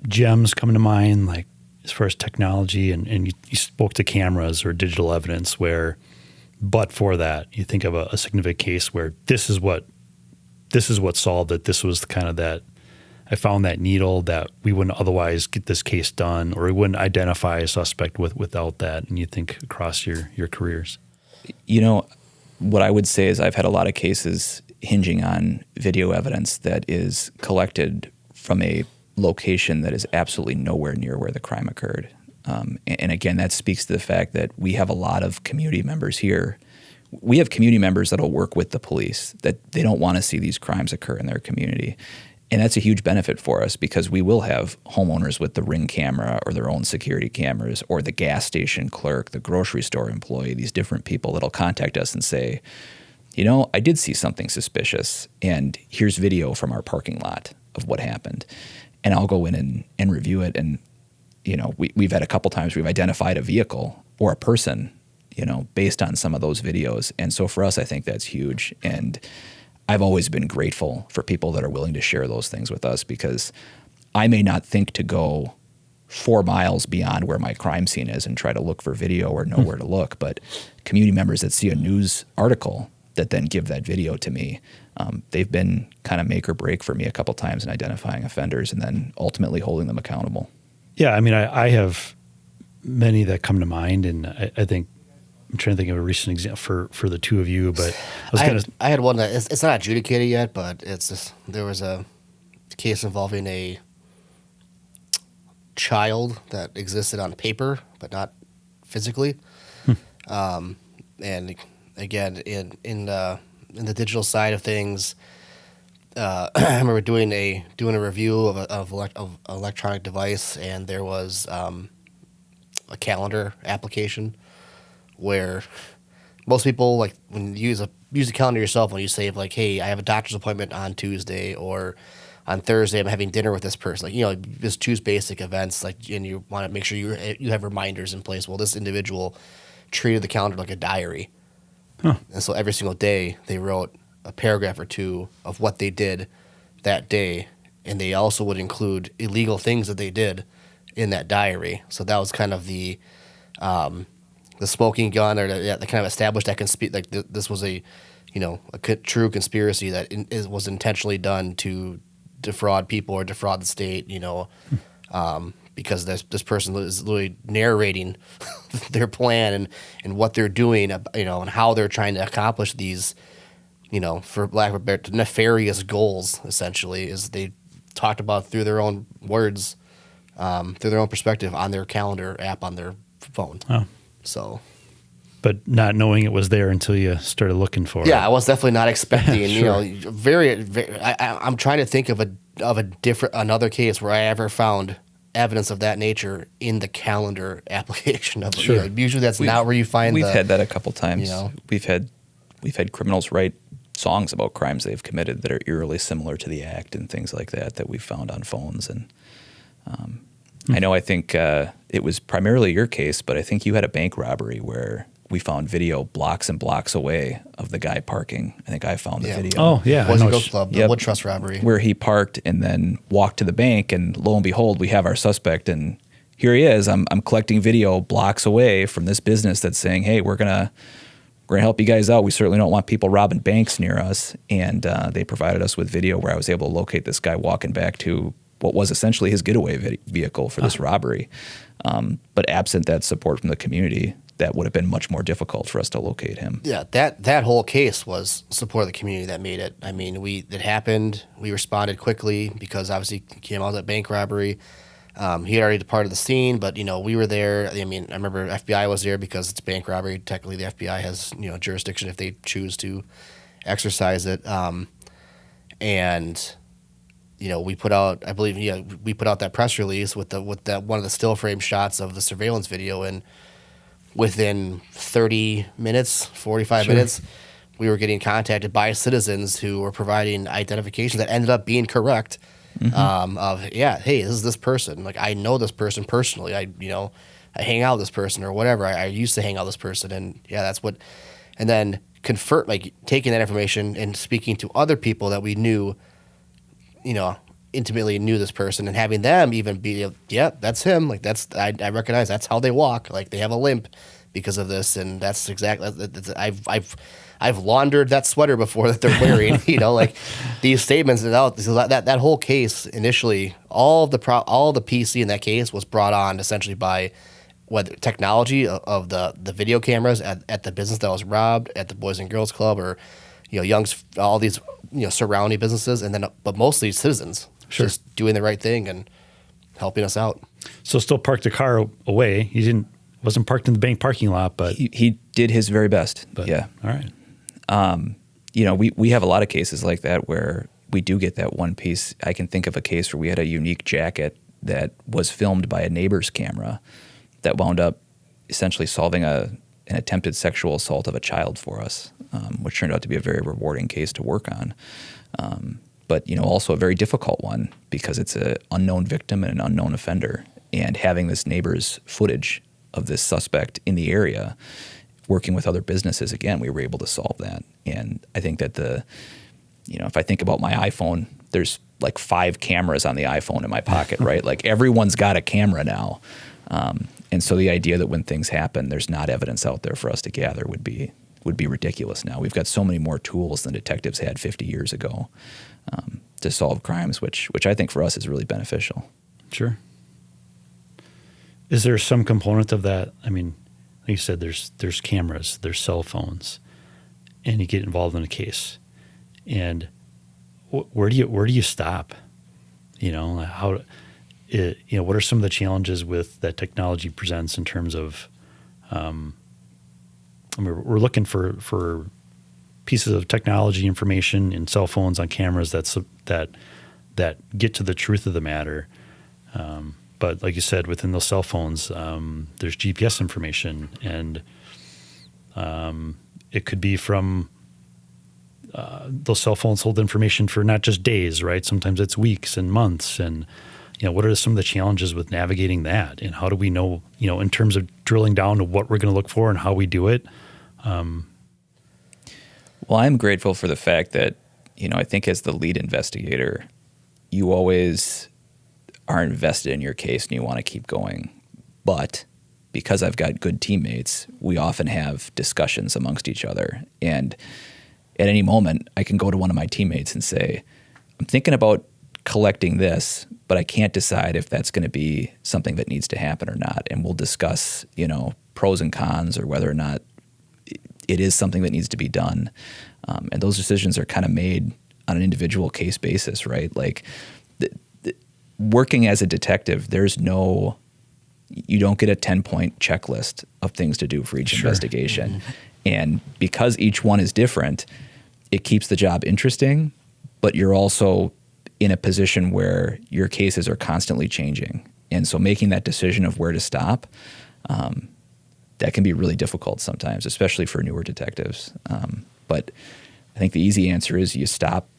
gems coming to mind, like as far as technology and you spoke to cameras or digital evidence where, but for that, you think of a significant case where this is what solved it. This was kind of that, I found that needle that we wouldn't otherwise get this case done, or we wouldn't identify a suspect without that. And you think across your careers? What I would say is I've had a lot of cases hinging on video evidence that is collected from a location that is absolutely nowhere near where the crime occurred. And again, that speaks to the fact that we have a lot of community members here. We have community members that will work with the police, that they don't want to see these crimes occur in their community. And that's a huge benefit for us because we will have homeowners with the Ring camera or their own security cameras, or the gas station clerk, the grocery store employee, these different people that'll contact us and say, I did see something suspicious, and here's video from our parking lot of what happened. And I'll go in and review it. And, we've had a couple times we've identified a vehicle or a person, based on some of those videos. And so for us, I think that's huge. And I've always been grateful for people that are willing to share those things with us, because I may not think to go 4 miles beyond where my crime scene is and try to look for video or know where to look. But community members that see a news article that then give that video to me, they've been kind of make or break for me a couple times in identifying offenders and then ultimately holding them accountable. Yeah, I have many that come to mind, and I think I'm trying to think of a recent example for the two of you, but I had one that it's not adjudicated yet, but it's just, there was a case involving a child that existed on paper but not physically. And again, in the digital side of things, I remember doing a review of an electronic device, and there was a calendar application where most people, like when you use a calendar yourself, when you say like, hey, I have a doctor's appointment on Tuesday, or on Thursday I'm having dinner with this person, just choose basic events, and you want to make sure you have reminders in place. Well, this individual treated the calendar like a diary. And so every single day they wrote a paragraph or two of what they did that day, and they also would include illegal things that they did in that diary. So that was kind of the smoking gun, or that kind of established that this was a true conspiracy that was intentionally done to defraud people or defraud the state, because this person is literally narrating their plan and what they're doing, and how they're trying to accomplish these, for lack of a better, nefarious goals, essentially, is they talked about through their own words, through their own perspective on their calendar app on their phone. Oh. So, but not knowing it was there until you started looking for it. Yeah, I was definitely not expecting. Sure. I'm trying to think of another case where I ever found evidence of that nature in the calendar application of Sure. usually that's not where you find We've had that a couple times. you know. We've had criminals write songs about crimes they've committed that are eerily similar to the act and things like that we've found on phones. And I think it was primarily your case, but I think you had a bank robbery where we found video blocks and blocks away of the guy parking. I think I found the video. Oh, yeah. Boys I and know Girls Club, the Wood Trust robbery. Where he parked and then walked to the bank, and lo and behold, we have our suspect, and here he is. I'm collecting video blocks away from this business that's saying, "Hey, we're gonna help you guys out. We certainly don't want people robbing banks near us." And they provided us with video where I was able to locate this guy walking back to what was essentially his getaway vehicle for this robbery. But absent that support from the community, that would have been much more difficult for us to locate him. Yeah, that whole case was support of the community that made it. I mean, it happened. We responded quickly because obviously he came out of that bank robbery. He had already departed the scene, but we were there. I mean, I remember FBI was there because it's bank robbery. Technically, the FBI has jurisdiction if they choose to exercise it. And we put out, I believe, we put out that press release with that one of the still frame shots of the surveillance video, and within 30 minutes, 45 minutes, we were getting contacted by citizens who were providing identifications that ended up being correct. Hey, this is this person. Like, I know this person personally. I hang out with this person or whatever. I used to hang out with this person, and that's what. And then taking that information and speaking to other people that we knew, intimately knew this person, and having them even be, that's him. Like, I recognize that's how they walk. Like, they have a limp because of this, and that's exactly. I've laundered that sweater before that they're wearing. Like these statements that whole case initially, all the PC in that case was brought on essentially by whether technology of the video cameras at the business that was robbed, at the Boys and Girls Club, or Young's, all these surrounding businesses, and then but mostly citizens just doing the right thing and helping us out. So still parked the car away. He wasn't parked in the bank parking lot, but he did his very best. But, yeah. All right. We have a lot of cases like that where we do get that one piece. I can think of a case where we had a unique jacket that was filmed by a neighbor's camera that wound up essentially solving an attempted sexual assault of a child for us, which turned out to be a very rewarding case to work on. But also a very difficult one because it's an unknown victim and an unknown offender. And having this neighbor's footage of this suspect in the area, working with other businesses, again, we were able to solve that. And I think that if I think about my iPhone, there's like 5 cameras on the iPhone in my pocket, right? Like, everyone's got a camera now. And so the idea that when things happen, there's not evidence out there for us to gather would be ridiculous now. We've got so many more tools than detectives had 50 years ago to solve crimes, which I think for us is really beneficial. Sure. Is there some component of that? I mean, like you said, there's cameras, there's cell phones, and you get involved in a case. And where do you stop? What are some of the challenges with that technology presents in terms of, we're looking for pieces of technology, information in cell phones, on cameras that get to the truth of the matter. But like you said, within those cell phones, there's GPS information, and it could be from those cell phones hold information for not just days, right? Sometimes it's weeks and months. And what are some of the challenges with navigating that? And how do we know, in terms of drilling down to what we're going to look for and how we do it? Well, I'm grateful for the fact that, I think as the lead investigator, you always are invested in your case and you want to keep going. But because I've got good teammates, we often have discussions amongst each other. And at any moment, I can go to one of my teammates and say, I'm thinking about collecting this, but I can't decide if that's going to be something that needs to happen or not. And we'll discuss, pros and cons, or whether or not it is something that needs to be done. And those decisions are kind of made on an individual case basis, right? Like, working as a detective, you don't get a 10-point checklist of things to do for each investigation. Mm-hmm. And because each one is different, it keeps the job interesting, but you're also in a position where your cases are constantly changing. And so making that decision of where to stop, that can be really difficult sometimes, especially for newer detectives. But I think the easy answer is you stop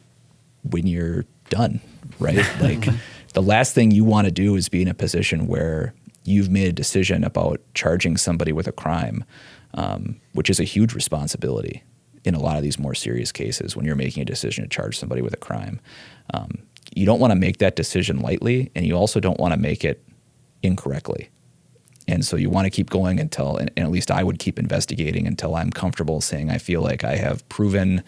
when you're done, right? Like the last thing you want to do is be in a position where you've made a decision about charging somebody with a crime, which is a huge responsibility in a lot of these more serious cases when you're making a decision to charge somebody with a crime. You don't want to make that decision lightly, and you also don't want to make it incorrectly. And so you want to keep going until, and at least I would keep investigating until I'm comfortable saying I feel like I have proven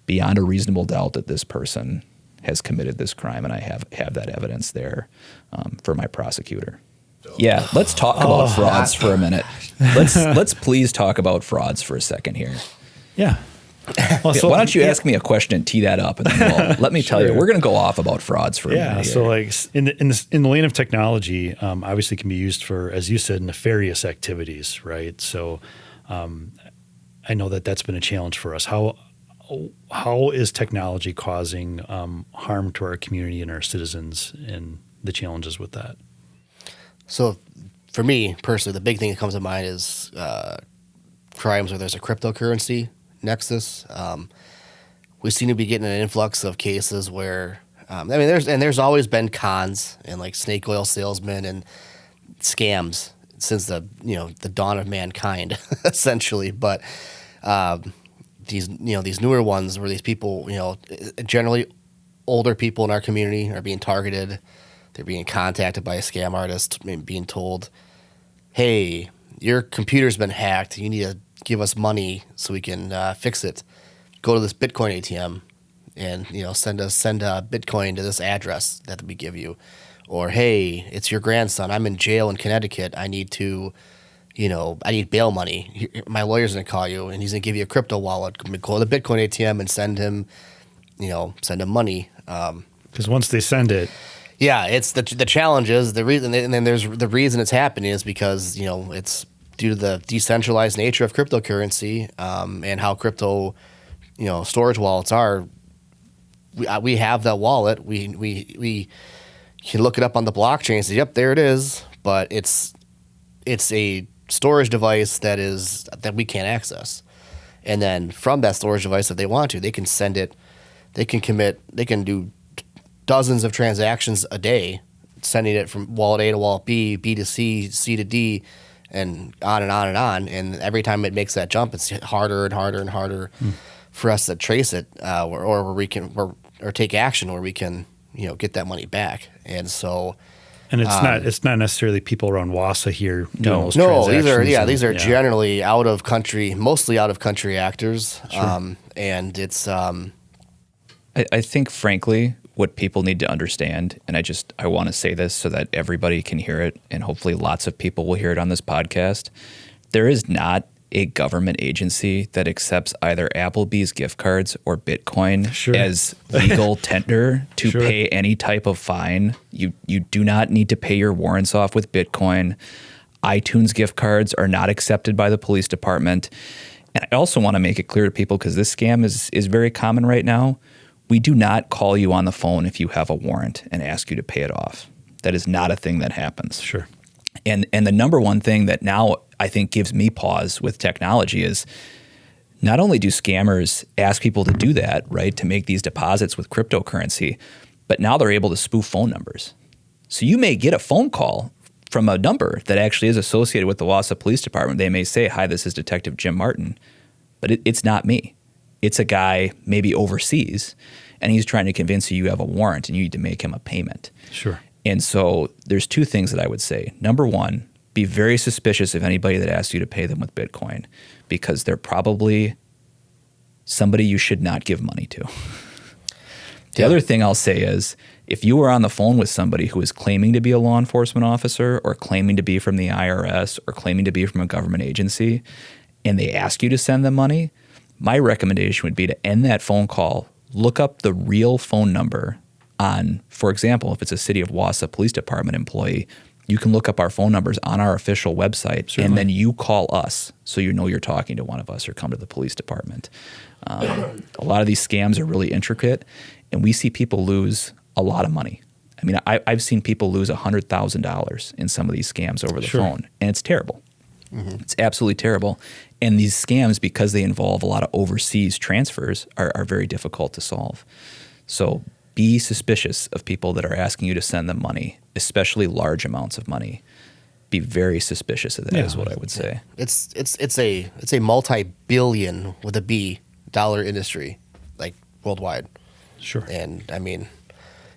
beyond a reasonable doubt that this person has committed this crime, and I have that evidence there for my prosecutor. Yeah, let's talk about frauds for a minute. Let's please talk about frauds for a second here. Yeah. Well, Why don't you ask me a question and tee that up, and then let me tell you, we're going to go off about frauds for a minute. Yeah. So like in the lane of technology, obviously can be used for, as you said, nefarious activities, right? So I know that that's been a challenge for us. How is technology causing harm to our community and our citizens, and the challenges with that? So for me personally, the big thing that comes to mind is crimes where there's a cryptocurrency nexus. We seem to be getting an influx of cases where there's always been cons and like snake oil salesmen and scams since the dawn of mankind essentially. But these newer ones where these people, generally older people in our community are being targeted. They're being contacted by a scam artist, being told, "Hey, your computer's been hacked. You need to give us money so we can fix it. Go to this Bitcoin ATM and send a Bitcoin to this address that we give you." Or, "Hey, it's your grandson. I'm in jail in Connecticut. I need bail money. My lawyer's gonna call you and he's gonna give you a crypto wallet. Go to the Bitcoin ATM and send him money." Because once they send it. Yeah, it's the challenge is the reason, and then there's the reason it's happening is because it's due to the decentralized nature of cryptocurrency and how crypto storage wallets are. We have that wallet. We can look it up on the blockchain and say, "Yep, there it is," but it's a storage device that we can't access. And then from that storage device, if they want to, they can send it. They can do dozens of transactions a day, sending it from wallet A to wallet B, B to C, C to D, and on and on and on. And every time it makes that jump, it's harder and harder and harder for us to trace it, or where we can or take action where we can get that money back. And so, and it's not necessarily people around Wausau here doing those no, transactions. these are generally mostly out of country actors. Sure. And it's I think frankly, what people need to understand, and I want to say this so that everybody can hear it, and hopefully lots of people will hear it on this podcast. There is not a government agency that accepts either Applebee's gift cards or Bitcoin as legal tender to pay any type of fine. You do not need to pay your warrants off with Bitcoin. iTunes gift cards are not accepted by the police department. And I also want to make it clear to people, because this scam is very common right now. We do not call you on the phone if you have a warrant and ask you to pay it off. That is not a thing that happens. Sure. And the number one thing that now I think gives me pause with technology is not only do scammers ask people to do that, right, to make these deposits with cryptocurrency, but now they're able to spoof phone numbers. So you may get a phone call from a number that actually is associated with the Wausau Police Department. They may say, "Hi, this is Detective Jim Martin," but it's not me. It's a guy maybe overseas, and he's trying to convince you have a warrant and you need to make him a payment. Sure. And so there's two things that I would say. Number one, be very suspicious of anybody that asks you to pay them with Bitcoin, because they're probably somebody you should not give money to. The other thing I'll say is, if you are on the phone with somebody who is claiming to be a law enforcement officer or claiming to be from the IRS or claiming to be from a government agency, and they ask you to send them money, my recommendation would be to end that phone call, look up the real phone number on, for example, if it's a City of Wausau Police Department employee, you can look up our phone numbers on our official website, and then you call us so you know you're talking to one of us, or come to the police department. A lot of these scams are really intricate, and we see people lose a lot of money. I mean, I've seen people lose $100,000 in some of these scams over the Sure. phone, and it's terrible. It's absolutely terrible. And these scams, because they involve a lot of overseas transfers, are very difficult to solve. So be suspicious of people that are asking you to send them money, especially large amounts of money. Be very suspicious of that, is what I would say. It's a multi-billion with a B dollar industry, like worldwide. Sure. And I mean,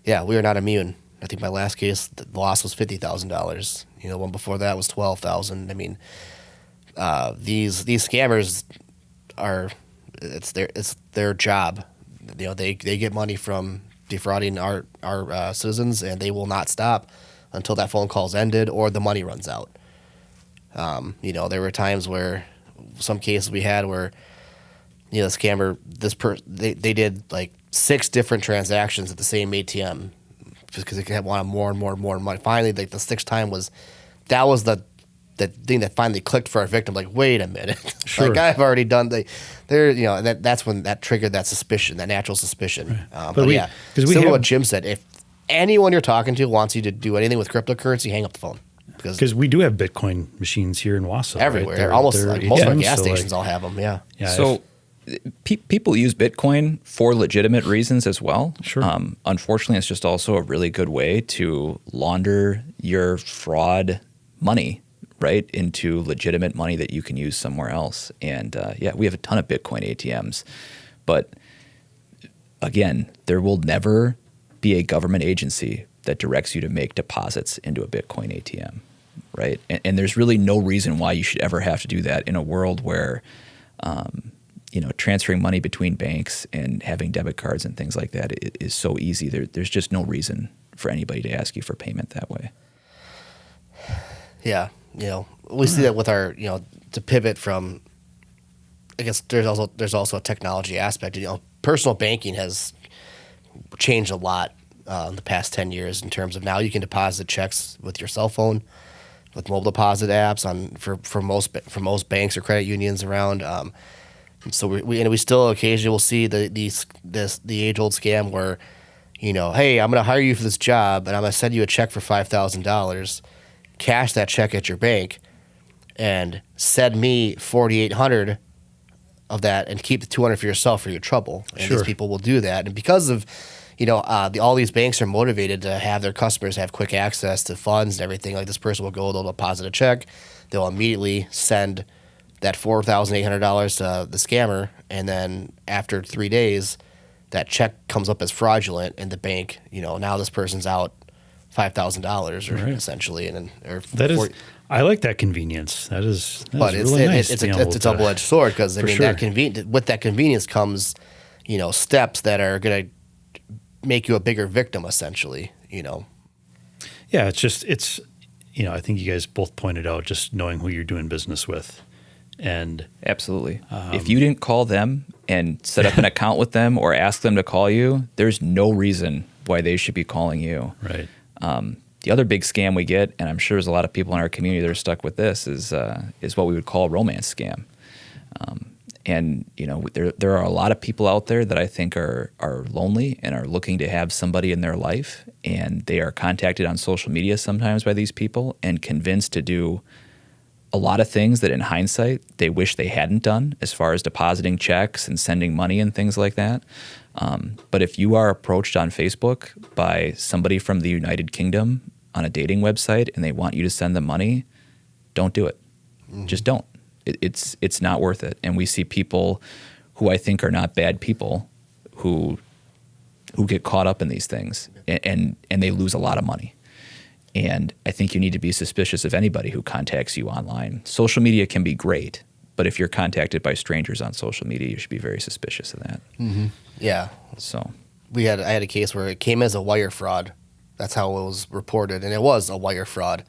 yeah, we are not immune. I think my last case, the loss was $50,000. You know, one before that was $12,000. I mean, these scammers are it's their job. You know, they get money from defrauding our citizens, and they will not stop until that phone call's ended or the money runs out. You know, there were times where some cases we had where, you know, the scammer they did like 6 different transactions at the same ATM just because they wanted more and more and more money. Finally, like the 6th time was the thing that finally clicked for our victim. Like, wait a minute, Sure. like I've already done there. You know, that's when that triggered that suspicion, that natural suspicion. Right. But we- yeah, 'cause we similar to have- what Jim said, if anyone you're talking to wants you to do anything with cryptocurrency, hang up the phone Because we do have Bitcoin machines here in Wausau. everywhere, Right? almost They're like most of our ATMs, gas so, like, stations all have them. Yeah. yeah, So people use Bitcoin for legitimate reasons as well. Sure. Unfortunately, it's just also a really good way to launder your fraud money, right, into legitimate money that you can use somewhere else. And yeah, we have a ton of Bitcoin ATMs. But again, there will never be a government agency that directs you to make deposits into a Bitcoin ATM, right? And there's really no reason why you should ever have to do that in a world where you know, transferring money between banks and having debit cards and things like that is so easy. There's just no reason for anybody to ask you for payment that way. Yeah, you know, we see that with our, you know, to pivot from. I guess there's also a technology aspect. You know, personal banking has changed a lot in the past 10 years in terms of now you can deposit checks with your cell phone, with mobile deposit apps for most banks or credit unions around. So we still occasionally will see the age old scam where, you know, hey, I'm going to hire you for this job and I'm going to send you a check for $5,000, cash that check at your bank, and send me $4,800 of that and keep the $200 for yourself for your trouble. And Sure. these people will do that, and because of, you know, all these banks are motivated to have their customers have quick access to funds and everything. Like this person will go, they'll deposit a check, they'll immediately send that $4,800 to the scammer, and then after 3 days, that check comes up as fraudulent, and the bank, you know, now this person's out $5,000 or Right. essentially, and or That is, 40 I like that convenience. That is but really nice. it's being a able to- double-edged sword because I For mean sure. with that convenience comes, you know, steps that are going to make you a bigger victim essentially. You know, Yeah, it's you know, I think you guys both pointed out just knowing who you're doing business with, and Absolutely. If you didn't call them and set up an account with them or ask them to call you, there's no reason why they should be calling you. right. The other big scam we get, and I'm sure there's a lot of people in our community that are stuck with this, is what we would call a romance scam. And you know, there are a lot of people out there that I think are lonely and are looking to have somebody in their life, and they are contacted on social media sometimes by these people and convinced to do a lot of things that in hindsight they wish they hadn't done, as far as depositing checks and sending money and things like that. But if you are approached on Facebook by somebody from the United Kingdom on a dating website and they want you to send them money, don't do it. Just don't. It's not worth it. And we see people who I think are not bad people who get caught up in these things and they lose a lot of money. And I think you need to be suspicious of anybody who contacts you online. Social media can be great, but if you're contacted by strangers on social media, you should be very suspicious of that. yeah. So I had a case where it came as a wire fraud. That's how it was reported, and it was a wire fraud.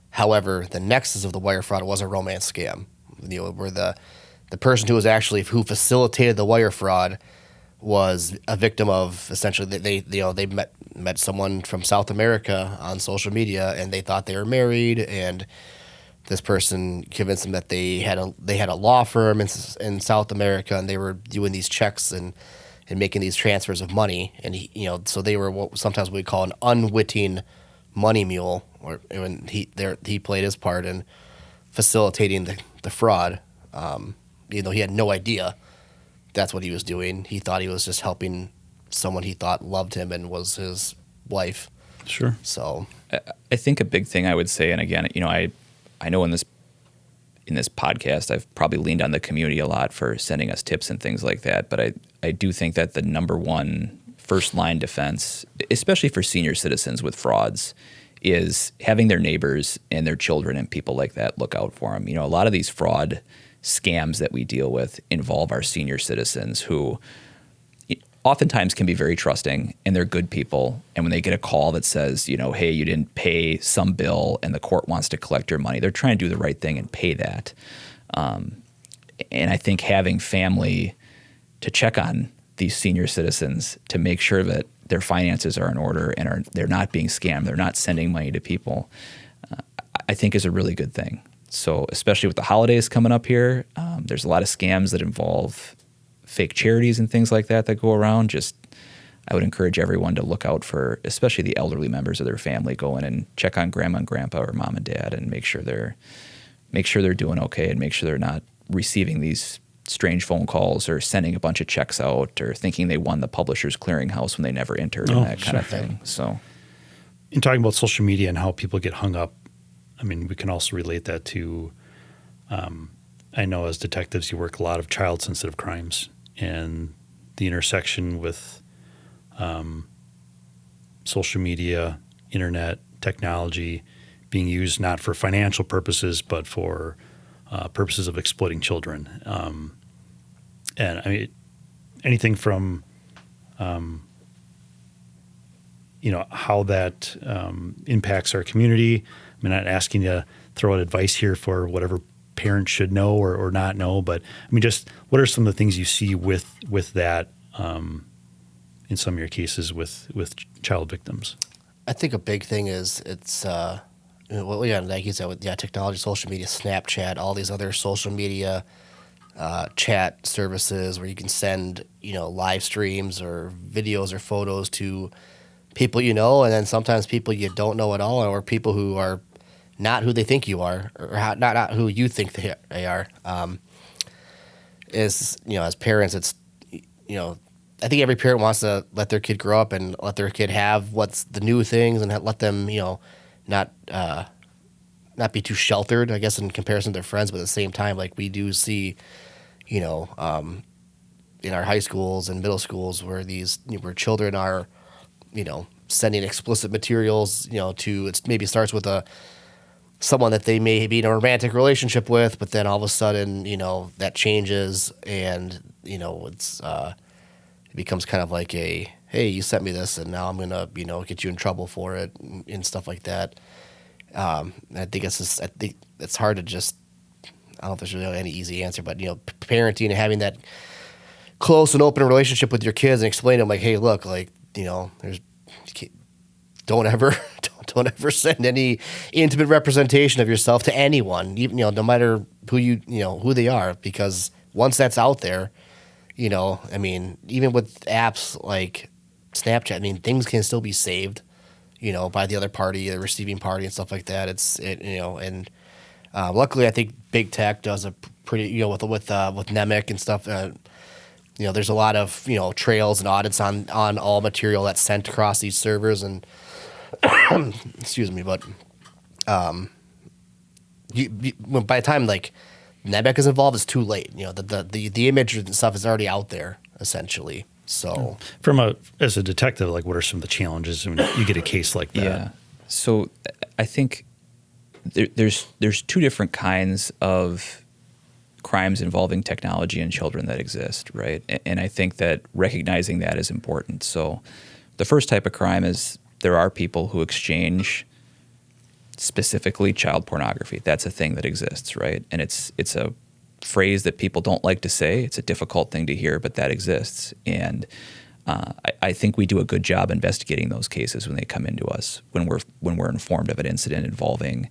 However, the nexus of the wire fraud was a romance scam. You know, where the person who facilitated the wire fraud was a victim of essentially they met someone from South America on social media, and they thought they were married, and this person convinced them that they had a law firm in South America, and they were doing these checks and and making these transfers of money. And so they were what sometimes we call an unwitting money mule, or when he played his part in facilitating the fraud, even though he had no idea that's what he was doing. He thought he was just helping someone he thought loved him and was his wife. Sure. So I think a big thing I would say, and again, I know in this podcast I've probably leaned on the community a lot for sending us tips and things like that, but I do think that the number one first line defense, especially for senior citizens with frauds, is having their neighbors and their children and people like that look out for them. A lot of these fraud scams that we deal with involve our senior citizens who oftentimes can be very trusting, and they're good people. And when they get a call that says, hey, you didn't pay some bill and the court wants to collect your money, they're trying to do the right thing and pay that. And I think having family to check on these senior citizens to make sure that their finances are in order and they're not being scammed, they're not sending money to people, I think is a really good thing. So especially with the holidays coming up here, there's a lot of scams that involve fake charities and things like that go around. I would encourage everyone to look out for, especially the elderly members of their family, go in and check on grandma and grandpa or mom and dad and make sure they're doing okay, and make sure they're not receiving these strange phone calls or sending a bunch of checks out or thinking they won the Publishers Clearinghouse when they never entered and that kind of thing. So, in talking about social media and how people get hung up, we can also relate that to, I know as detectives you work a lot of child-sensitive crimes, and the intersection with social media, internet, technology being used not for financial purposes but for purposes of exploiting children. And anything from how that impacts our community. I'm not asking you to throw out advice here for whatever parents should know or not know, but just what are some of the things you see with that in some of your cases with child victims? I think a big thing is it's like you said, with technology, social media, Snapchat, all these other social media chat services where you can send live streams or videos or photos to people and then sometimes people you don't know at all, or people who are not who they think you are, or not who you think they are. As parents, it's I think every parent wants to let their kid grow up and let their kid have what's the new things and let them not be too sheltered, I guess, in comparison to their friends. But at the same time, like we do see, in our high schools and middle schools where where children are, sending explicit materials, it maybe starts with someone that they may be in a romantic relationship with, but then all of a sudden, that changes and, it becomes kind of like hey, you sent me this and now I'm going to, get you in trouble for it and stuff like that. I think it's hard to just, I don't know if there's really any easy answer, but, parenting and having that close and open relationship with your kids and explain to them like, hey, look, like, don't ever send any intimate representation of yourself to anyone, even, no matter who they are, because once that's out there, even with apps like Snapchat, things can still be saved, by the other party, the receiving party and stuff like that. Luckily I think big tech does a pretty, with NEMIC and stuff, there's a lot of, trails and audits on all material that's sent across these servers and excuse me, but by the time like NEMIC is involved, it's too late. The image and stuff is already out there essentially. So as a detective, like what are some of the challenges when you get a case like that? Yeah. So I think there's two different kinds of crimes involving technology and children that exist, right? And I think that recognizing that is important. So the first type of crime is there are people who exchange specifically child pornography. That's a thing that exists, right? And it's a phrase that people don't like to say. It's a difficult thing to hear, but that exists. And I think we do a good job investigating those cases when they come into us, when we're informed of an incident involving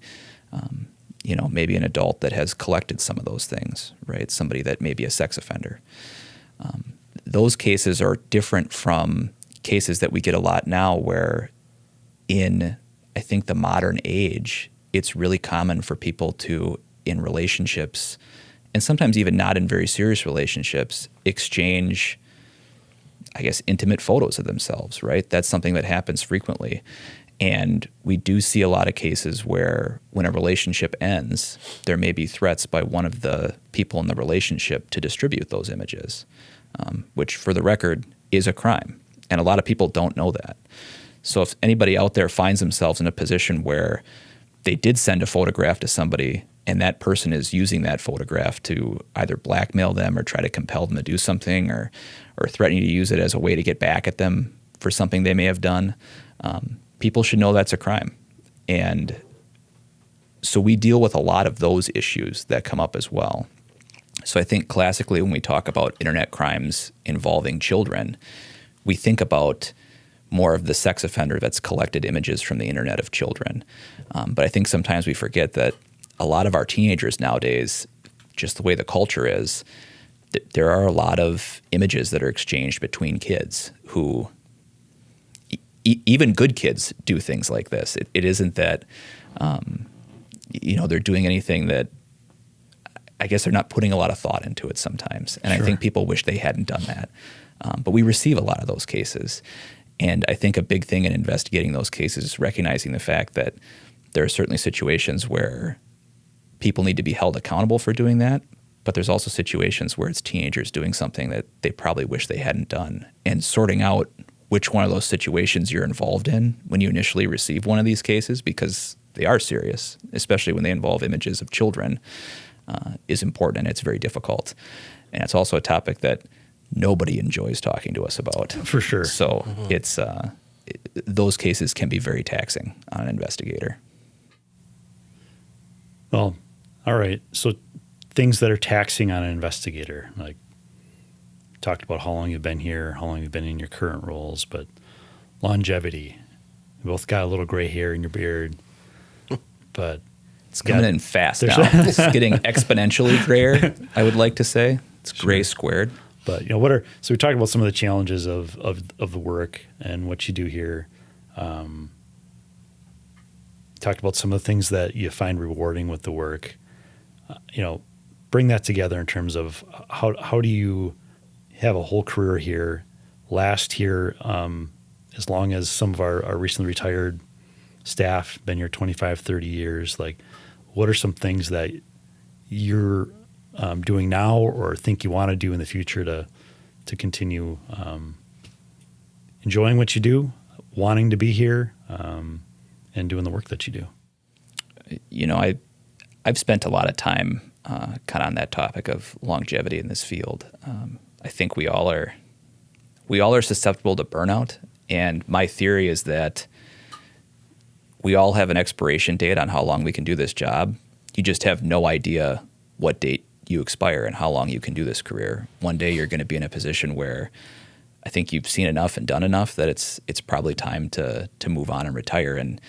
maybe an adult that has collected some of those things, right? Somebody that may be a sex offender. those cases are different from cases that we get a lot now where in, I think, the modern age, it's really common for people to, in relationships, and sometimes even not in very serious relationships, exchange, I guess, intimate photos of themselves, right? That's something that happens frequently. And we do see a lot of cases where when a relationship ends, there may be threats by one of the people in the relationship to distribute those images, which, for the record, is a crime. And a lot of people don't know that. So if anybody out there finds themselves in a position where they did send a photograph to somebody and that person is using that photograph to either blackmail them or try to compel them to do something or threatening to use it as a way to get back at them for something they may have done, people should know that's a crime. And so we deal with a lot of those issues that come up as well. So I think classically when we talk about internet crimes involving children, we think about more of the sex offender that's collected images from the internet of children. But I think sometimes we forget that a lot of our teenagers nowadays, just the way the culture is, there are a lot of images that are exchanged between kids who, even good kids do things like this. It isn't that, they're doing anything that, I guess they're not putting a lot of thought into it sometimes. And sure. I think people wish they hadn't done that. But we receive a lot of those cases. And I think a big thing in investigating those cases is recognizing the fact that there are certainly situations where people need to be held accountable for doing that, but there's also situations where it's teenagers doing something that they probably wish they hadn't done. And sorting out which one of those situations you're involved in when you initially receive one of these cases, because they are serious, especially when they involve images of children, is important, and it's very difficult. And it's also a topic that nobody enjoys talking to us about. For sure. So it's those cases can be very taxing on an investigator. Well, all right. So things that are taxing on an investigator, like talked about how long you've been here, how long you've been in your current roles, but longevity. You both got a little gray hair in your beard, but it's coming in fast now. It's getting exponentially grayer, I would like to say. It's gray squared. But so we talked about some of the challenges of the work and what you do here. Talked about some of the things that you find rewarding with the work. Bring that together in terms of how do you have a whole career here, last here as long as some of our recently retired staff been here 25, 30 years. Like, what are some things that you're doing now or think you want to do in the future to continue enjoying what you do, wanting to be here, and doing the work that you do? I've spent a lot of time kind of on that topic of longevity in this field. I think we all are susceptible to burnout, and my theory is that we all have an expiration date on how long we can do this job. You just have no idea what date you expire and how long you can do this career. One day you're going to be in a position where I think you've seen enough and done enough that it's probably time to move on and retire. And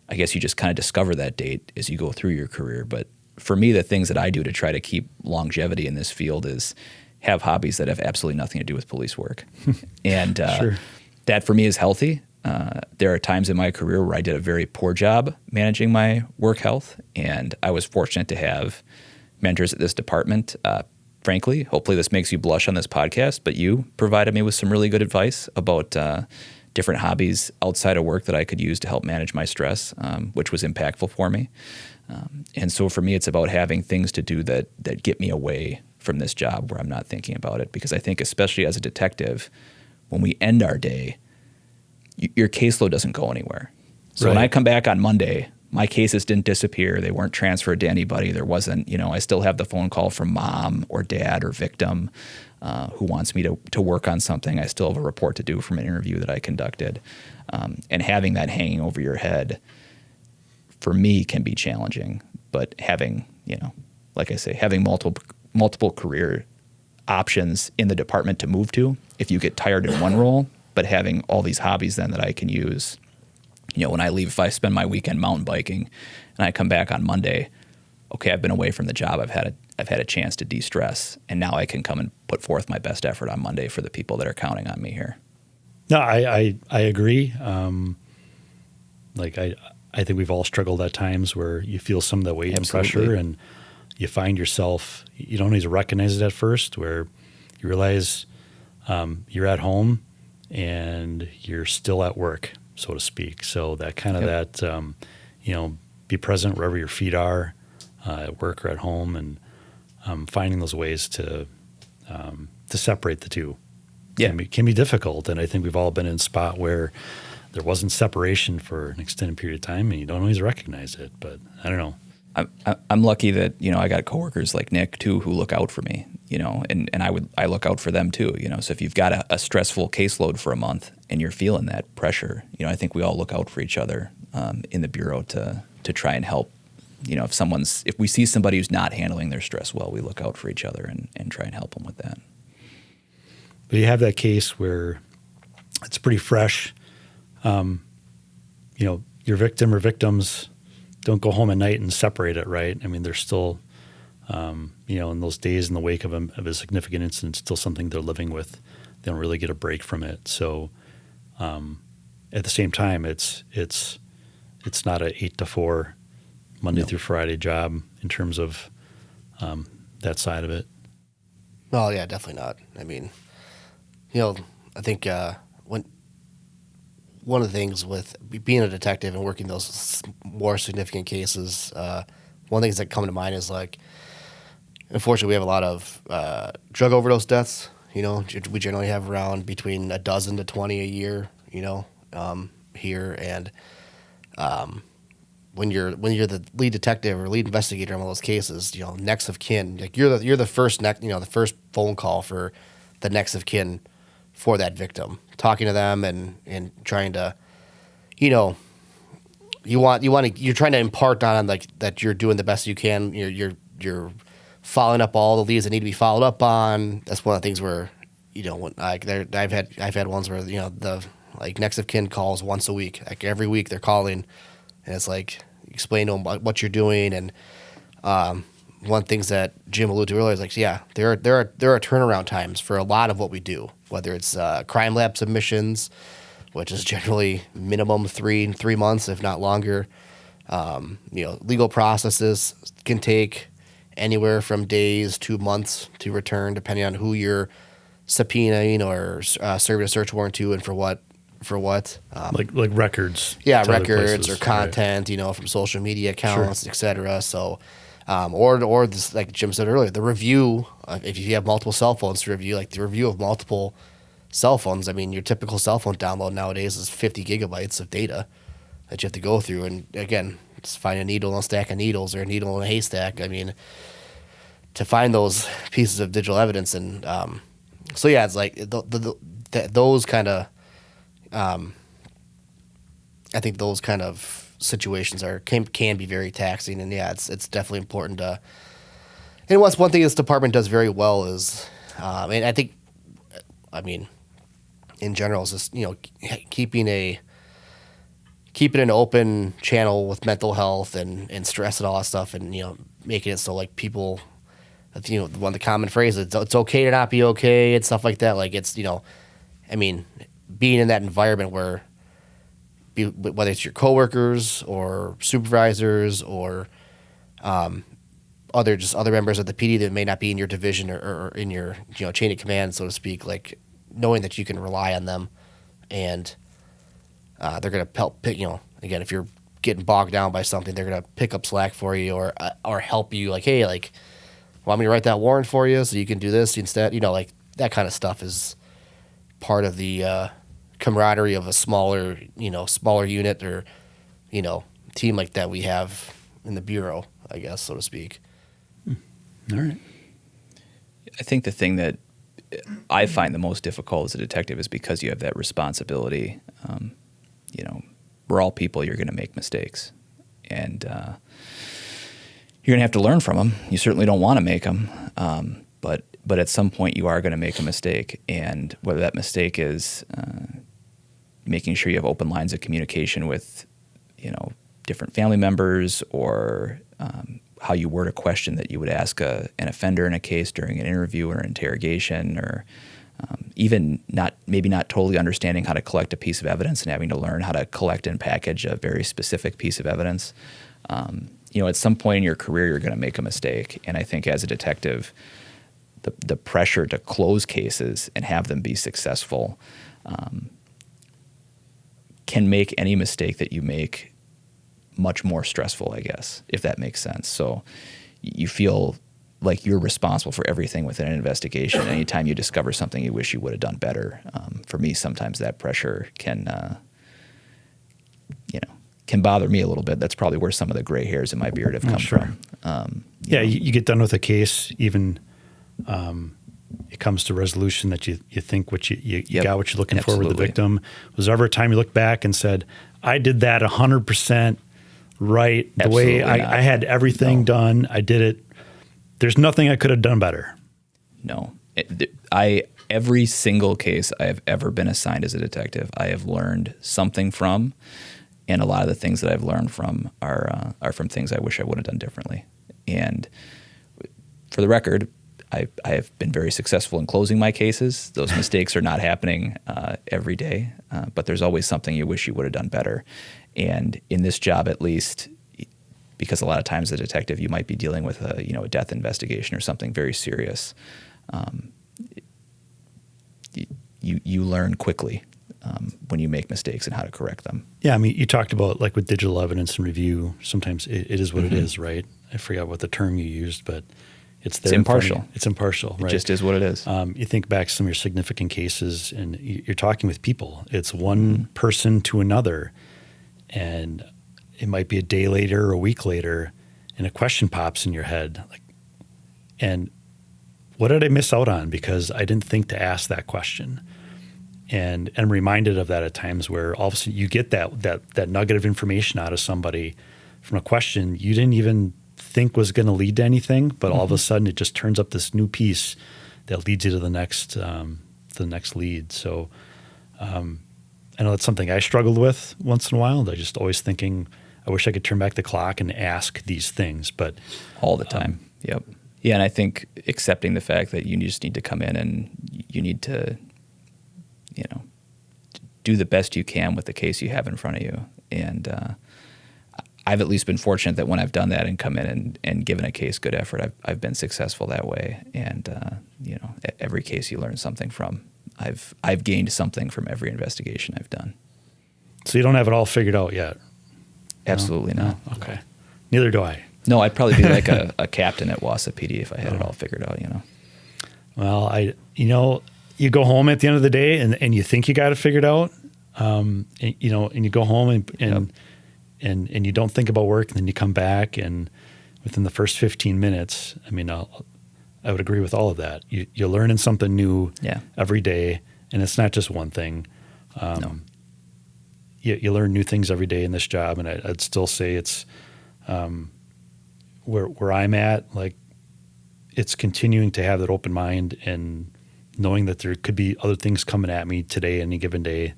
I guess you just kind of discover that date as you go through your career. But for me, the things that I do to try to keep longevity in this field is have hobbies that have absolutely nothing to do with police work. And sure. That for me is healthy. There are times in my career where I did a very poor job managing my work health, and I was fortunate to have mentors at this department. Frankly, hopefully this makes you blush on this podcast, but you provided me with some really good advice about different hobbies outside of work that I could use to help manage my stress, which was impactful for me. And so for me, it's about having things to do that get me away from this job where I'm not thinking about it. Because I think especially as a detective, when we end our day, your caseload doesn't go anywhere. So when I come back on Monday, my cases didn't disappear. They weren't transferred to anybody. There wasn't, I still have the phone call from mom or dad or victim who wants me to work on something. I still have a report to do from an interview that I conducted. And having that hanging over your head, for me, can be challenging. But having, like I say, having multiple career options in the department to move to, if you get tired in one role, but having all these hobbies then that I can use. When I leave, if I spend my weekend mountain biking and I come back on Monday, okay, I've been away from the job. I've had a chance to de-stress, and now I can come and put forth my best effort on Monday for the people that are counting on me here. No, I agree. I think we've all struggled at times where you feel some of that weight Absolutely. and pressure, and you find yourself, you don't always recognize it at first, where you realize you're at home and you're still at work, so to speak. So that kind of that, be present wherever your feet are, at work or at home, and finding those ways to separate the two. Can be difficult, and I think we've all been in a spot where there wasn't separation for an extended period of time, and you don't always recognize it. But I don't know. I'm lucky that I got coworkers like Nick too who look out for me, and I look out for them too, So if you've got a stressful caseload for a month and you're feeling that pressure, I think we all look out for each other in the bureau to try and help. If we see somebody who's not handling their stress well, we look out for each other and try and help them with that. But you have that case where it's pretty fresh. Your victim or victims don't go home at night and separate it, right? I mean, they're still, in those days in the wake of a significant incident, still something they're living with. They don't really get a break from it. So, at the same time, it's not a 8 to 4 Monday through Friday job in terms of that side of it. Well, yeah, definitely not. I mean, I think one of the things with being a detective and working those more significant cases, one of the things that come to mind is unfortunately, we have a lot of drug overdose deaths. We generally have around between a dozen to 20 a year. Here, and when you're the lead detective or lead investigator in one of those cases, next of kin, you're the first the first phone call for the next of kin for that victim, talking to them and trying to, you're trying to impart on that you're doing the best you can. You're following up all the leads that need to be followed up on. That's one of the things where, when I've had ones where the next of kin calls once a week. Every week they're calling, and it's explain to them what you're doing. And one of the things that Jim alluded to earlier is there are turnaround times for a lot of what we do, whether it's crime lab submissions, which is generally minimum 3 months, if not longer. Legal processes can take anywhere from days to months to return, depending on who you're subpoenaing or serving a search warrant to, and for what. Like records. Yeah, to other records places, or content, from social media accounts, et cetera. So, or this, like Jim said earlier, the review, if you have multiple cell phones to review, the review of multiple cell phones. I mean, your typical cell phone download nowadays is 50 gigabytes of data that you have to go through. And again, just find a needle in a stack of needles or a needle in a haystack. I mean, to find those pieces of digital evidence. And so, yeah, it's those kind of, I think those kind of situations can be very taxing, and yeah, it's definitely important to. And one thing this department does very well is, and I think, in general, is just keeping an open channel with mental health and stress and all that stuff, and making it so people, one of the common phrases, it's okay to not be okay and stuff like that. It's being in that environment where, whether it's your coworkers or supervisors or other members of the PD that may not be in your division or in your chain of command, so to speak, knowing that you can rely on them, and they're going to help pick. Again, if you're getting bogged down by something, they're going to pick up slack for you or help you. Hey, want me to write that warrant for you so you can do this instead? That kind of stuff is part of the camaraderie of a smaller unit or, team like that we have in the bureau, I guess, so to speak. All right. I think the thing that I find the most difficult as a detective is because you have that responsibility. We're all people. You're going to make mistakes, and you're going to have to learn from them. You certainly don't want to make them, but at some point you are going to make a mistake, and whether that mistake is making sure you have open lines of communication with, different family members, or how you word a question that you would ask an offender in a case during an interview or an interrogation, or even maybe not totally understanding how to collect a piece of evidence and having to learn how to collect and package a very specific piece of evidence. At some point in your career, you're going to make a mistake. And I think as a detective, the pressure to close cases and have them be successful can make any mistake that you make much more stressful, I guess, if that makes sense. So you feel like you're responsible for everything within an investigation. Anytime you discover something you wish you would have done better, for me, sometimes that pressure can bother me a little bit. That's probably where some of the gray hairs in my beard have come from. You get done with a case, even it comes to resolution that you think what you got what you're looking for with the victim. Was there ever a time you looked back and said, I did that 100% right, the way I had everything done, I did it. There's nothing I could have done better. No. Every single case I have ever been assigned as a detective, I have learned something from, and a lot of the things that I've learned from are from things I wish I would have done differently. And for the record, I have been very successful in closing my cases. Those mistakes are not happening every day, but there's always something you wish you would have done better. And in this job, at least, because a lot of times as a detective, you might be dealing with a death investigation or something very serious. You learn quickly when you make mistakes and how to correct them. Yeah, I mean, you talked about like with digital evidence and review, sometimes it is what it is, right? I forgot what the term you used, but it's impartial. It's impartial, right? It just is what it is. You think back to some of your significant cases, and you're talking with people. It's one person to another, and it might be a day later or a week later, and a question pops in your head, and what did I miss out on because I didn't think to ask that question? And I'm reminded of that at times where all of a sudden you get that nugget of information out of somebody from a question you didn't even think was going to lead to anything, but all of a sudden it just turns up this new piece that leads you to the next lead. So I know that's something I struggled with once in a while. I just always thinking, I wish I could turn back the clock and ask these things, but all the time. Yep. Yeah, and I think accepting the fact that you just need to come in and you need to, do the best you can with the case you have in front of you. And I've at least been fortunate that when I've done that and come in and given a case good effort, I've been successful that way. And every case you learn something from. I've gained something from every investigation I've done. So you don't have it all figured out yet? Absolutely not. Okay. Neither do I. No, I'd probably be like a captain at Wausau PD if I had it all figured out, Well, you go home at the end of the day and you think you got it figured out, and you go home and you don't think about work, and then you come back, and within the first 15 minutes, I would agree with all of that. You're learning something new every day, and it's not just one thing. No. You learn new things every day in this job, and I'd still say it's where I'm at. Like, it's continuing to have that open mind and knowing that there could be other things coming at me today, any given day,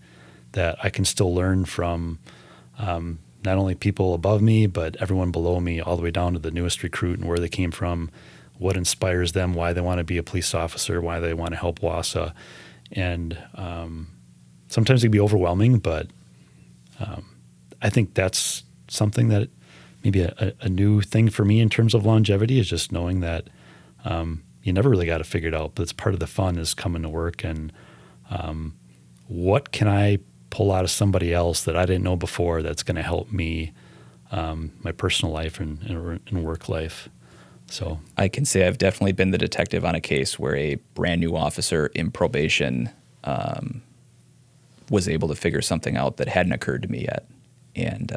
that I can still learn from not only people above me, but everyone below me, all the way down to the newest recruit and where they came from, what inspires them, why they want to be a police officer, why they want to help Wausau. And sometimes it can be overwhelming, but I think that's something that maybe a new thing for me in terms of longevity is just knowing that you never really got it figured out, but it's part of the fun is coming to work and what can I pull out of somebody else that I didn't know before that's going to help me, my personal life and work life. So I can say I've definitely been the detective on a case where a brand new officer in probation was able to figure something out that hadn't occurred to me yet. And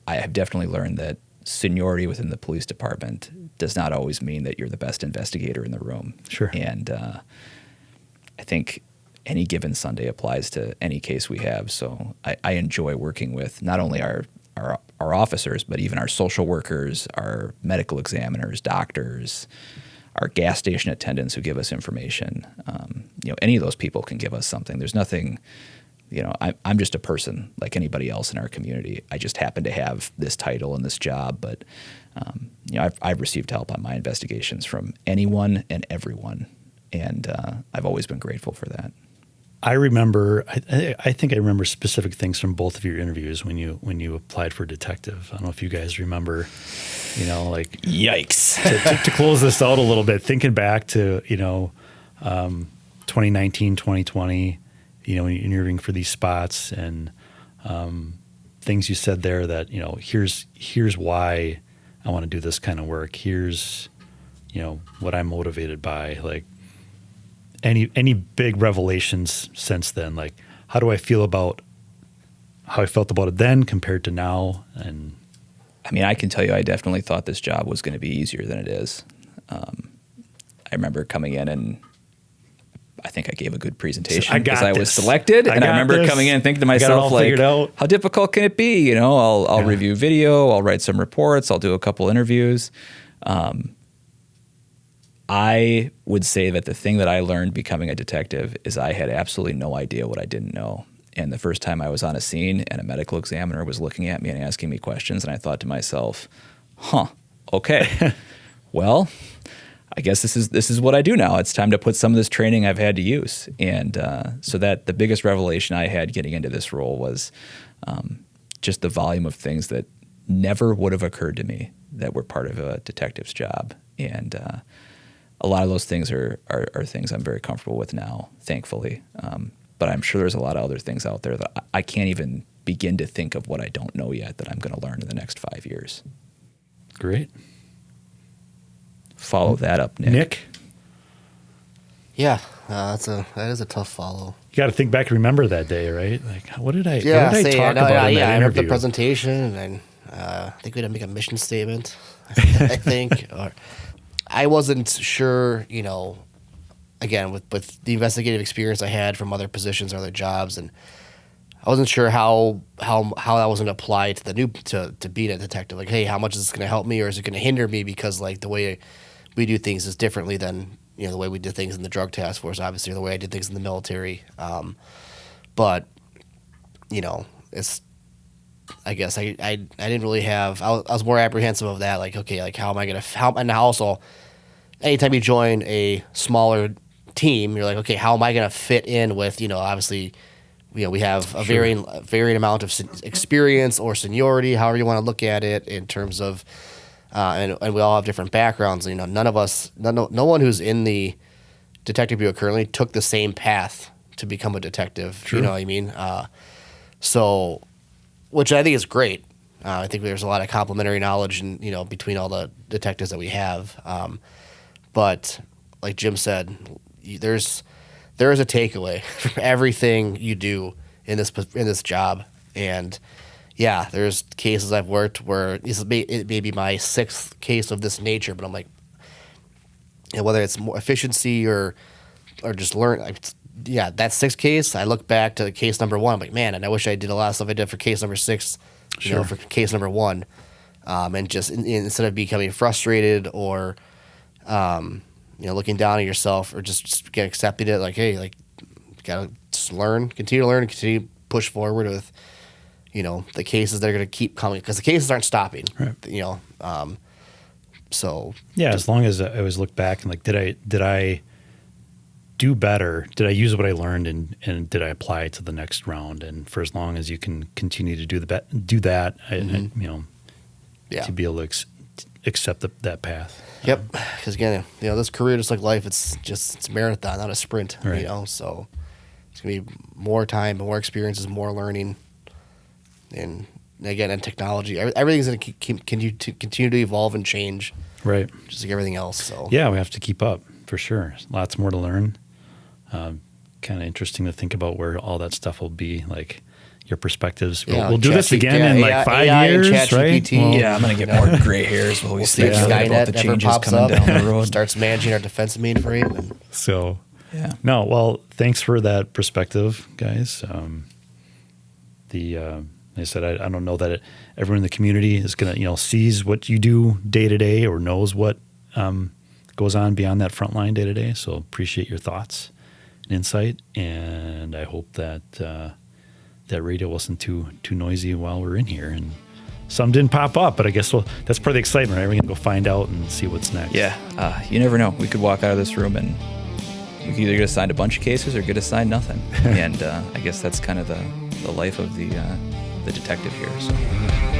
I have definitely learned that seniority within the police department does not always mean that you're the best investigator in the room. Sure. And I think any given Sunday applies to any case we have. So I enjoy working with not only our officers, but even our social workers, our medical examiners, doctors, our gas station attendants who give us information. Any of those people can give us something. There's nothing I'm just a person like anybody else in our community. I just happen to have this title and this job, but I've received help on my investigations from anyone and everyone, and I've always been grateful for that. I remember. I think I remember specific things from both of your interviews when you applied for detective. I don't know if you guys remember. Like Yikes! to close this out a little bit, thinking back to 2019, 2020. When you're interviewing for these spots and things you said there that here's why I want to do this kind of work. Here's what I'm motivated by. Like any big revelations since then. Like how do I feel about how I felt about it then compared to now? And I mean, I can tell you, I definitely thought this job was going to be easier than it is. I remember coming in and I think I gave a good presentation because I was selected, and I remember coming in and thinking to myself, like, how difficult can it be? I'll review video, I'll write some reports, I'll do a couple interviews. I would say that the thing that I learned becoming a detective is I had absolutely no idea what I didn't know. And the first time I was on a scene and a medical examiner was looking at me and asking me questions, and I thought to myself, okay, well, I guess this is what I do now. It's time to put some of this training I've had to use. And so that the biggest revelation I had getting into this role was just the volume of things that never would have occurred to me that were part of a detective's job. And a lot of those things are things I'm very comfortable with now, thankfully. But I'm sure there's a lot of other things out there that I can't even begin to think of what I don't know yet that I'm going to learn in the next 5 years. Great. Follow that up, Nick. Yeah, that is a tough follow. You got to think back and remember that day, right? Like, what did I talk about in that I interview? read the presentation, and I think we had to make a mission statement. I think, or I wasn't sure. Again, with the investigative experience I had from other positions or other jobs, and I wasn't sure how that was going to apply to the new to being a detective. Like, hey, how much is this going to help me, or is it going to hinder me because like the way we do things is differently than the way we did things in the drug task force, obviously, or the way I did things in the military. But it's I guess I didn't really have. I was more apprehensive of that. Like, okay, like how am I going to and also anytime you join a smaller team, you're like, okay, how am I going to fit in with obviously. We have a varying amount of experience or seniority, however you want to look at it, in terms of, and we all have different backgrounds. None of us, no one who's in the detective bureau currently took the same path to become a detective. True. You know what I mean? So, which I think is great. I think there's a lot of complementary knowledge, and between all the detectives that we have. But like Jim said, there is a takeaway from everything you do in this job. And yeah, there's cases I've worked where it may be my sixth case of this nature, but I'm like, whether it's more efficiency or just learn. That sixth case, I look back to case number one. I'm like, man, and I wish I did a lot of stuff I did for case number six, for case number one. And just instead of becoming frustrated or, looking down at yourself or just accepting it, like, hey, like, gotta just continue to learn, and continue to push forward with, the cases that are going to keep coming, because the cases aren't stopping. Right. So yeah, as long as I always look back and like, did I do better? Did I use what I learned and did I apply it to the next round? And for as long as you can continue to do that, to be able to accept that path. Yep, because again, this career, just like life, it's a marathon, not a sprint. Right. So it's gonna be more time, more experiences, more learning, and again, and technology. Everything's gonna continue to evolve and change. Right. Just like everything else. So yeah, we have to keep up for sure. Lots more to learn. Kind of interesting to think about where all that stuff will be. Like your perspectives. We'll do this again in like 5 years, right? Well, I'm going to get more gray hairs while we speak about the changes coming down the road. Starts managing our defense mainframe. So, no, well, thanks for that perspective, guys. Like I said, I don't know that everyone in the community is going to, sees what you do day to day or knows what goes on beyond that front line day to day. So appreciate your thoughts and insight. And I hope that that radio wasn't too noisy while we're in here, and some didn't pop up. But I guess that's part of the excitement, right? We're gonna go find out and see what's next. Yeah, you never know. We could walk out of this room and we could either get assigned a bunch of cases or get assigned nothing. And I guess that's kind of the life of the detective here. So.